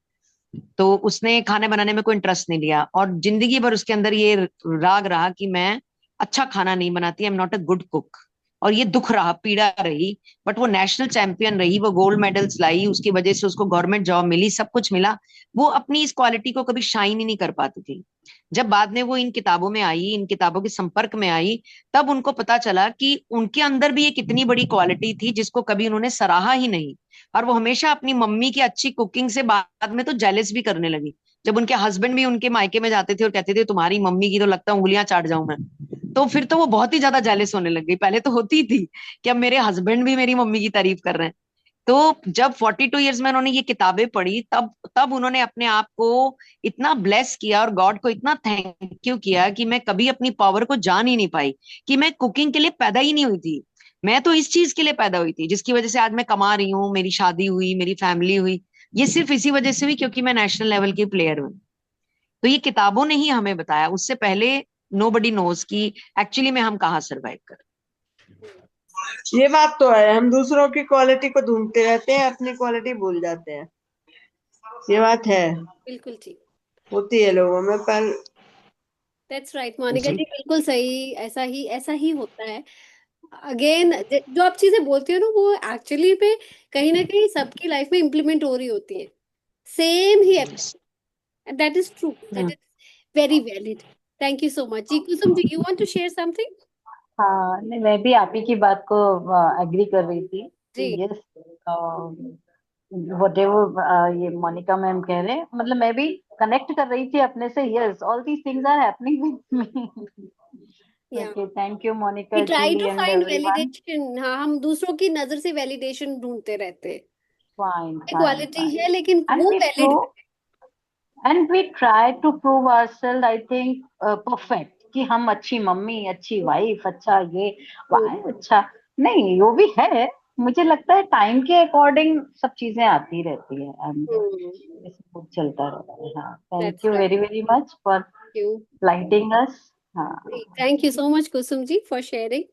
तो उसने खाने बनाने में कोई इंटरेस्ट नहीं लिया, और जिंदगी भर उसके अंदर ये राग रहा कि मैं अच्छा खाना नहीं बनाती, I am not a good cook. और ये दुख रहा, पीड़ा रही, बट वो नेशनल चैंपियन रही, वो गोल्ड मेडल्स लाई, उसकी वजह से उसको गवर्नमेंट जॉब मिली, सब कुछ मिला। वो अपनी इस क्वालिटी को कभी शाइन ही नहीं कर पाती थी। जब बाद में वो इन किताबों में आई, इन किताबों के संपर्क में आई, तब उनको पता चला कि उनके अंदर भी एक इतनी बड़ी क्वालिटी थी जिसको कभी उन्होंने सराहा ही नहीं। और वो हमेशा अपनी मम्मी की अच्छी कुकिंग से बाद में तो जेलस भी करने लगी। जब उनके हस्बैंड भी उनके मायके में जाते थे और कहते थे तुम्हारी मम्मी की तो लगता है उंगलियां चाट जाऊं मैं, तो फिर तो वो बहुत ही ज्यादा जेलस होने लग गई। पहले तो होती थी कि अब मेरे हस्बैंड भी मेरी मम्मी की तारीफ कर रहे हैं। तो जब 42 ईयर्स में उन्होंने ये किताबें पढ़ी, तब तब उन्होंने अपने आप को इतना ब्लेस किया और गॉड को इतना थैंक यू किया कि मैं कभी अपनी पावर को जान ही नहीं पाई, कि मैं कुकिंग के लिए पैदा ही नहीं हुई थी। मैं तो इस चीज के लिए पैदा हुई थी जिसकी वजह से आज मैं कमा रही हूँ, मेरी शादी हुई, मेरी फैमिली हुई। ये सिर्फ इसी वजह से हुई क्योंकि मैं नेशनल लेवल की प्लेयर हूँ। तो ये किताबों ने ही हमें बताया, उससे पहले नोबडी नोज की एक्चुअली में हम कहाँ सरवाइव कर। ये बात तो है, हम दूसरों की क्वालिटी को ढूंढते रहते हैं, अपनी क्वालिटी भूल जाते हैं। ये बात है, बिल्कुल ठीक। होती है लोगों में, पर दैट्स राइट मोनिका जी जी, बिल्कुल सही, ऐसा ही होता है। अगेन, जो आप चीजें बोलती हो ना, वो एक्चुअली पे कहीं ना कहीं सबकी लाइफ में इम्प्लीमेंट हो रही होती है, सेम ही application. That is true, that is very valid. Thank you so much ji. Kusum ji, you want to share something? हाँ नहीं, मैं भी आप ही की बात को एग्री कर रही थी जी। कि यस, वट एवर ये मोनिका मैम कह रहे हैं, मतलब मैं भी कनेक्ट कर रही थी अपने से। Yes, all these things are happening with me. या okay, thank you we Monika try ji to and find everyone. Validation. हाँ, हम दूसरों की नजर से वैलिडेशन ढूंढते रहते हैं। Fine fine quality fine. है लेकिन एंड वो we valid. Prove and we try to prove ourself, I think perfect, कि हम अच्छी मम्मी, अच्छी वाइफ, अच्छा ये वाह, अच्छा नहीं, वो भी है। मुझे लगता है टाइम के अकॉर्डिंग सब चीजें आती रहती है एंड सब चलता रहता है। हाँ, thank that's you right. Very very much for you. Lighting us. हाँ, thank you so much Kusum ji for sharing.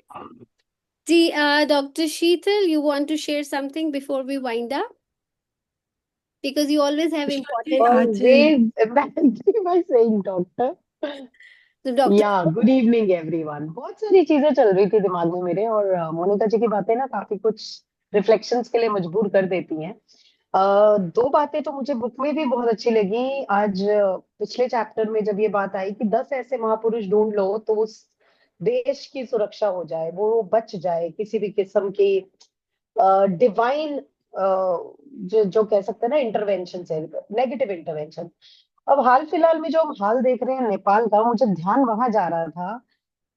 जी, doctor Sheetal, you want to share something before we wind up? Because you always have जी, important. आज Always empathy by saying doctor. So, Dr. या good evening everyone. बहुत सारी चीजें चल रही थी दिमाग में मेरे, और मोनिका जी की बातें ना काफी कुछ रिफ्लेक्शंस के लिए मजबूर कर देती हैं। दो बातें तो मुझे बुक में भी बहुत अच्छी लगी आज। पिछले चैप्टर में जब ये बात आई कि 10 ऐसे महापुरुष ढूंढ लो तो उस देश की सुरक्षा हो जाए, वो बच जाए किसी भी किस्म की डिवाइन, जो जो कह सकते हैं ना, इंटरवेंशन से, नेगेटिव इंटरवेंशन। अब हाल फिलहाल में जो हम हाल देख रहे हैं नेपाल का, मुझे ध्यान वहां जा रहा था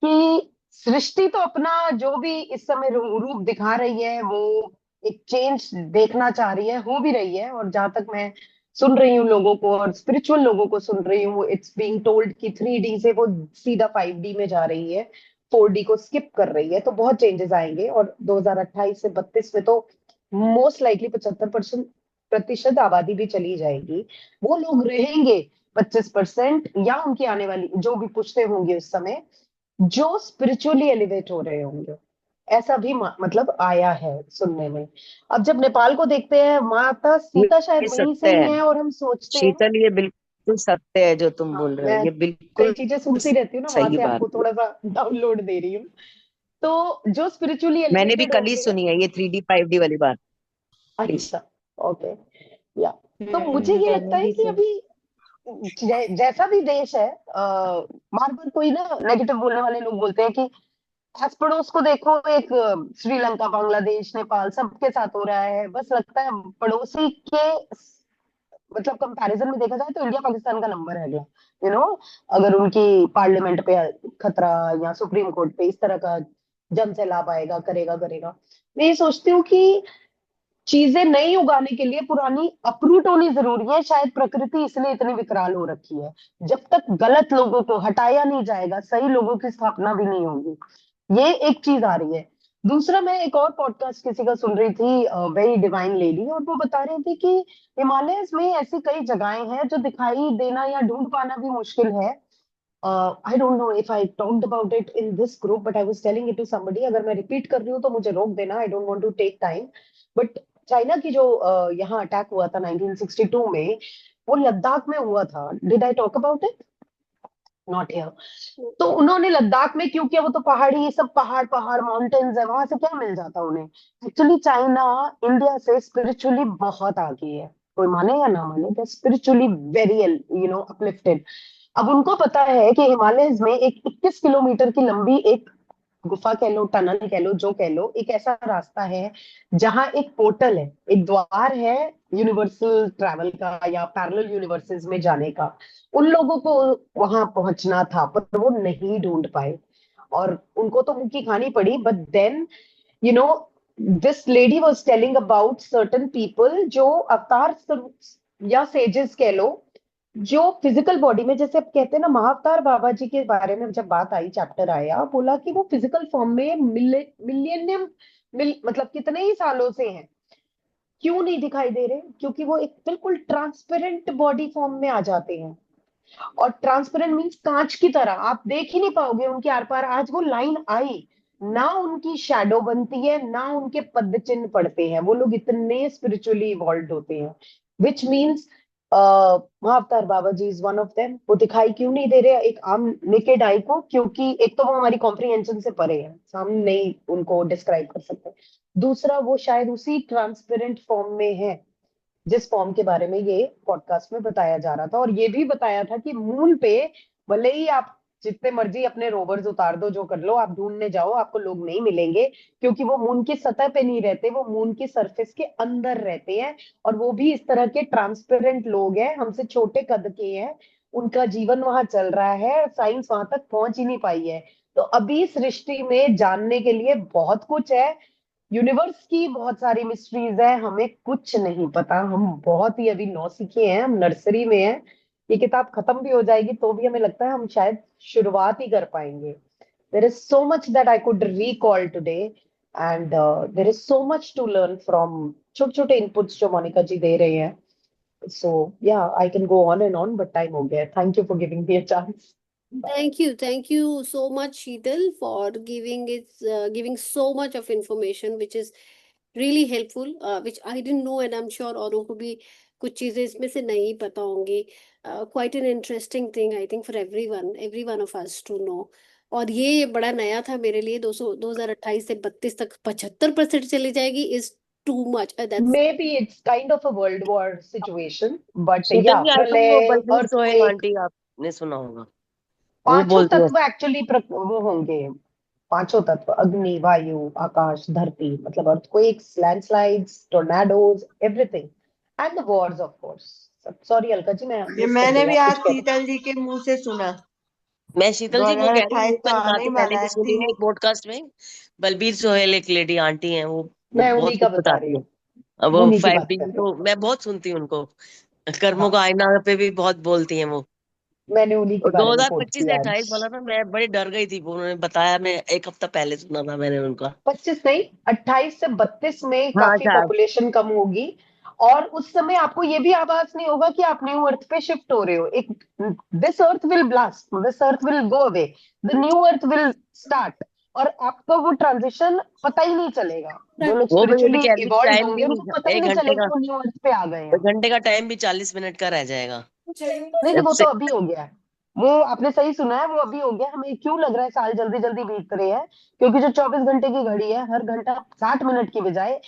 कि सृष्टि तो अपना जो भी इस समय रूप दिखा रही है, वो एक चेंज देखना चाह रही है, हो भी रही है। और जहां तक मैं सुन रही हूँ लोगों को, और स्पिरिचुअल लोगों को सुन रही हूँ, इट्स बीइंग टोल्ड कि 3D से वो सीधा 5D में जा रही है, 4D को स्किप कर रही है। तो बहुत चेंजेस आएंगे, और 2028 से 32 में तो मोस्ट लाइकली 75% आबादी भी चली जाएगी। वो लोग रहेंगे 25%, या उनकी आने वाली जो भी पुश्ते होंगे उस समय, जो स्पिरिचुअली एलिवेट हो रहे होंगे। ऐसा भी मतलब आया है सुनने में। अब जब नेपाल को देखते हैं, माता ये सीता शायद ये वहीं से सत्य ही है है, और हम सोचते हैं, शीतल, ये बिल्कुल सत्य है जो तुम हाँ, बोल रहे हो, मैं ये कई बिल्कुल चीजें सुनती रहती हूँ ना, वहां सही से बात आपको है। थोड़ा सा डाउनलोड दे रही हूँ। तो जो स्पिरिचुअली मैंने भी एलिवेटेड कल ही होंगे। सुनी है ये 3D 5D वाली बात। प्लीज। अच्छा, ओके, या तो मुझे ये लगता मैंने है भी कि से अभी जैसा भी देश है, बार बार कोई ना नेगेटिव बोलने वाले लोग बोलते हैं कि आस पड़ोस को देखो, एक श्रीलंका, बांग्लादेश, नेपाल सबके साथ हो रहा है। बस लगता है पड़ोसी के मतलब कंपैरिजन में देखा जाए तो इंडिया पाकिस्तान का नंबर है अगला, अगर उनकी पार्लियामेंट पे खतरा, या सुप्रीम कोर्ट पे इस तरह का जन सैलाब आएगा, करेगा करेगा। मैं ये सोचती हूँ कि चीजें नई उगाने के लिए पुरानी अप्रूट होनी जरूरी है। शायद प्रकृति इसलिए इतनी विकराल हो रखी है, जब तक गलत लोगों को हटाया नहीं जाएगा, सही लोगों की स्थापना भी नहीं होगी। ये एक चीज आ रही है। दूसरा, मैं एक और पॉडकास्ट किसी का सुन रही थी, वेरी डिवाइन लेडी, और वो बता रही थी कि हिमालयस में ऐसी कई जगहें हैं जो दिखाई देना या ढूंढ पाना भी मुश्किल है। I don't know if I talked about it in this group, but I was telling it to somebody. अगर मैं रिपीट कर रही हूँ तो मुझे रोक देना, I don't want to take time. But China की जो यहाँ अटैक हुआ था 1962 में, वो लद्दाख में हुआ था। Did I talk about it? Not here. तो उन्होंने लद्दाख में क्यों किया? वो तो पहाड़ी, ये सब पहाड़ पहाड़ माउंटेन्स है, वहां से क्या मिल जाता उन्हें? एक्चुअली चाइना इंडिया से स्पिरिचुअली बहुत आगे है, कोई माने या ना माने, दे स्पिरिचुअली वेरी अपलिफ्टेड। अब उनको पता है कि हिमालयस में एक 21 किलोमीटर की लंबी एक गुफा कह लो, टनल कह लो, जो कह लो, एक ऐसा रास्ता है जहां एक पोर्टल है, एक द्वार है यूनिवर्सल ट्रैवल का या पैरेलल यूनिवर्सेस में जाने का। उन लोगों को वहां पहुंचना था पर वो नहीं ढूंढ पाए और उनको तो मुंह की खानी पड़ी। But then you know this lady was telling about certain people जो अवतार या सेजेस कह लो, जो फिजिकल बॉडी में, जैसे आप कहते हैं ना, महाअवतार बाबा जी के बारे में जब बात आई, चैप्टर आया, बोला कि वो फिजिकल फॉर्म में मिलेनियम मतलब कितने ही सालों से हैं, क्यों नहीं दिखाई दे रहे? क्योंकि वो एक बिल्कुल ट्रांसपेरेंट बॉडी फॉर्म में आ जाते हैं। और ट्रांसपेरेंट मीन्स कांच की तरह, आप देख ही नहीं पाओगे उनके आर पार। आज वो लाइन आई ना, उनकी शैडो बनती है ना उनके पद चिन्ह पड़ते हैं, वो लोग इतने स्पिरिचुअली इवॉल्व होते हैं। Which means Mahavatar Baba ji is one of them. वो दिखाई क्यों नहीं दे रहे एक आम नेकेड आई को? क्योंकि एक तो वो हमारी कॉम्प्रिहेंशन से परे है, हम नहीं उनको डिस्क्राइब कर सकते। दूसरा, वो शायद उसी ट्रांसपेरेंट फॉर्म में है जिस फॉर्म के बारे में ये पॉडकास्ट में बताया जा रहा था। और ये भी बताया था कि मून पे भले ही आप जितने मर्जी अपने रोवर्स उतार दो, जो कर लो, आप ढूंढने जाओ, आपको लोग नहीं मिलेंगे, क्योंकि वो मून की सतह पे नहीं रहते, वो मून की सरफेस के अंदर रहते हैं। और वो भी इस तरह के ट्रांसपेरेंट लोग हैं, हमसे छोटे कद के हैं, उनका जीवन वहां चल रहा है, साइंस वहां तक पहुंच ही नहीं पाई है। तो अभी सृष्टि में जानने के लिए बहुत कुछ है, यूनिवर्स की बहुत सारी मिस्ट्रीज है, हमें कुछ नहीं पता। हम बहुत ही अभी नौसिखिए हैं, हम नर्सरी में हैं। ये किताब खत्म भी हो जाएगी तो भी हमें लगता है हम शायद शुरुआत ही कर पाएंगे। There is so much that I could recall today and there is so much to learn from छोटे छोटे इनपुट्स जो मोनिका जी दे रहे हैं। सो या I can go on and on, but time हो गया। Thank you for giving me a chance. Thank you so much, Sheetal, for giving so much of information, which is really helpful, which I didn't know, and I'm sure औरों को भी कुछ चीजें इसमें से नहीं पता होंगी. Quite an interesting thing, I think, for every one of us to know. और ये बड़ा नया था मेरे लिए. 2028 से 32 तक 75% चली जाएगी is too much. That's Maybe it's kind of a world war situation, but Sheetal yeah, जी, आई थिंक वो प्रलय, बलबीर सोहेल earthquake, आंटी आपने सुना होगा, वो पांचों बोलती है। तत्व एक्चुअली वो होंगे। पांचों तत्व, अग्नि, वायु, आकाश, धरती, मतलब earthquakes, landslides, tornadoes, everything and the wars of course. Sorry Alka ji, मैं ये मिस कर मैंने गई, भी आप आज कुछ कह रहे शीतल जी के मुंह से सुना। मैं शीतल जी दो को हजार कह रही हूँ, अट्ठाईस वो तो कल आने बातें ही मैंने वाला भी है सुनी है एक पॉडकास्ट में। बलबीर सोहेल एक लेडी आंटी हैं, वो मैं बहुत उन्हीं का कुछ बता रही बताती है। हूँ, अब वो उन्हीं की बात 5D कर रही हूँ। तो मैं बहुत सुनती हूँ उनको, कर्मों हाँ, का आईना पे भी बहुत बोलती हैं वो। मैंने उन्हीं के और बारे में कोट 2025 से किया 28 आज। बोला था, मैं बड़ी डर गई थी, वो उन्होंने बताया, मैं एक हफ्ता पहले सुना था मैंने उनका। 25 नहीं, 28 से 32 में हाँ काफी शायद। पॉपुलेशन कम होगी। और उस समय आपको ये भी आभास नहीं होगा कि आप न्यू अर्थ पे शिफ्ट हो रहे हो। एक this earth will blast, this earth will go away, the new earth will start. और आपको वो ट्रांजिशन पता ही नहीं चलेगा। जो लोग वो भी स्पिरिचुअली कह रही थी इवॉल्व टाइम होंगे भी, उनको पता ही एक नहीं घंटे चलेगा का वो न्यू अर्थ पे आ गए हैं। एक घंटे का टाइम भी 40 मिनट का रह जाएगा नहीं नहीं, जब वो से। तो अभी हो गया है। वो आपने सही सुना है, वो अभी हो गया। हमें क्यों लग रहा है साल जल्दी जल्दी बीत रहे हैं? क्योंकि जो 24 घंटे की घड़ी है, हर घंटा 60 मिनट की बजाय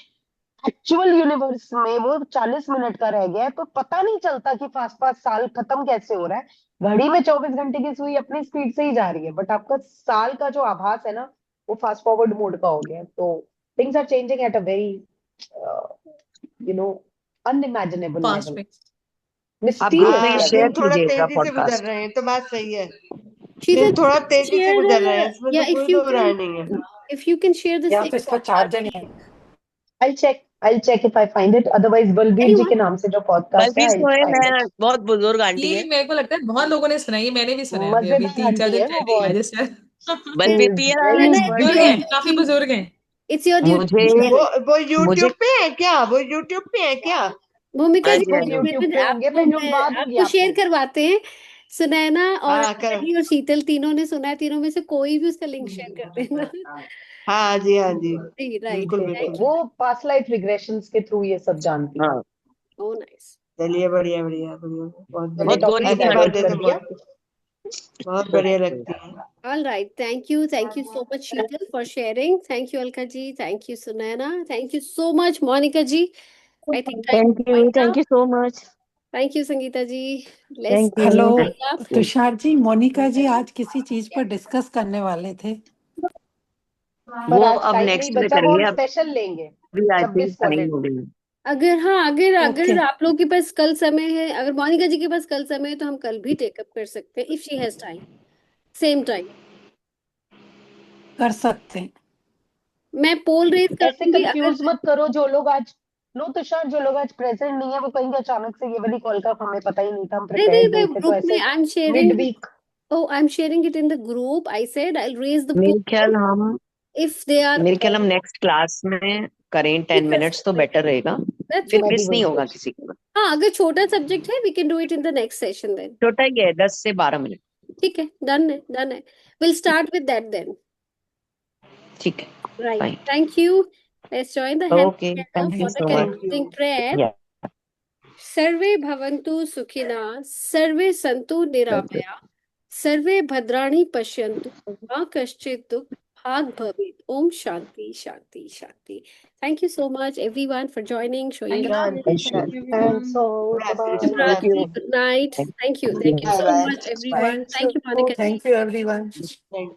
एक्चुअल यूनिवर्स में वो 40 मिनट का रह गया है। तो पता नहीं चलता कि फास्ट फास्ट साल खत्म कैसे हो रहा है। घड़ी में 24 घंटे की सुई अपनी स्पीड से ही जा रही है, बट आपका साल का जो आभास है ना, वो फास्ट फॉरवर्ड मोड का हो गया है। तो things are changing at a very you know unimaginable fast level, में। आप ग्रुप मिस्टीरियस में हाँ, शेयर लेवल। दिन थोड़ा कीजिएगा तेजी से गुजर पॉडकास्ट। रहे हैं, तो बात सही है। Sheetal, दिन थोड़ा तेजी से share गुजर रहे हैं, the, इसमें तो yeah, कोई if you दो राय can, नहीं है। if you can share the यहाँ same तो इसका podcast चार्जर नहीं link. है। I'll check if I find it. Otherwise, Balbir ji Anyone? के नाम से जो पॉडकास्ट है, बलबीर I'll सोहेल find है, it. बहुत बुजुर्ग आंटी ये है। मेरे को लगता है बहुत लोगों ने सुना है, ये मैंने भी सुना है अभी अभी मजेदार 3-4 आंटी दिन है वो पहले ही बहुत। आया just. She Balbir is peer very, आज Nana, it's बुजुर्ग your very हैं, काफी duty. बुजुर्ग हैं। It's your duty मुझे to share it. वो मुझे यूट्यूब पे है क्या? वो यूट्यूब पे है क्या? भूमिका हाँ जी, जी, वो हाँ जी। यूट्यूब पे होंगे, आपको मैं लिंकवा दूंगी आपको शेयर आपको। करवाते हैं. सुनैना और हाँ अलका करो। जी और शीतल तीनों ने सुना है. तीनों में से कोई भी उसका लिंक शेयर कर देना. हाँ जी, हाँ जी, जी, राइट. बिल्कुल वो थैंक बिल्कुल। वो पास्ट लाइफ रिग्रेशंस के थ्रू ये सब जानती है। हाँ, यू. O nice. चलिए, बढ़िया बढ़िया बढ़िया, बहुत मैंने बहुत बढ़िया। गोरी टॉपिक थी ऐसी आंटी। डाइवर्ट बातें कर तो दिया। बहुत बहुत बढ़िया लगती है। All right. Thank you. Thank you so much, Sheetal, for sharing. Thank you, Alka ji. Thank you, Sunaina. Thank you so much, Monica ji. I think time Thank to you. wind Thank up. you so much. Thank you, Sangeeta ji. Let's Thank hello you. wind up. Tushar ji, Monika ji आज किसी चीज पर discuss करने वाले थे। पर वो आज अब टाइम नेक्स्ट नहीं में बचा, वो हम करेंगे। स्पेशल लेंगे अभी आई थिंक 26 टाइम फॉलेट। हो गई। अगर ओके, आप लोग के पास कल समय है, अगर मोनिका जी के पास कल समय है तो हम कल भी टेकअप कर सकते हैं, if she has time, same time. कर सकते हैं। मैं पोल रेज कर ऐसे दूंगी कंफ्यूज अगर मत करो, जो लोग आज नो तुषार, जो लोग आज प्रेजेंट नहीं है वो कहेंगे अचानक से ये वाली कॉल का हमें पता ही नहीं था, हम नहीं नहीं, प्रिपेयर्ड मैं नहीं थे, तो ग्रुप में ऐसे I am mid sharing. Week. Oh, I'm sharing it in the group. I said I'll raise the मेरे ख्याल poll हम if they are मेरे ख्याल हम all नेक्स्ट क्लास में करें भी 10 कर मिनट्स तो सकते हैं। बेटर रहेगा, That's फिर okay. मैं भी मिस वही नहीं होगा सोच, किसी का। हाँ, अगर छोटा सब्जेक्ट है we can do it in the next session then. छोटा ही है, 10 से 12 मिनट। ठीक है, डन है, डन है। We'll start with that then. ठीक है, Right. Fine. Thank you. Let's join the hands okay, together thank you for the so much. Thank concluding you. prayer. या सर्वे भवन्तु सुखिनः, सर्वे सन्तु निरामया, सर्वे भद्राणि पश्यन्तु, मा कश्चित् दुःखभाग् भवेत्। ओम शांति शांति शांति। Thank you so much everyone for joining, showing Thank your you. Shanti presence. Thank you, Shanti. Thanks everyone. All, bye Shubh bye. Thank you, Ratri, good night. Thank you. Thank you thank so bye bye. much everyone. Thank Thank you, you, Monica ji. Thank you everyone. Thank you.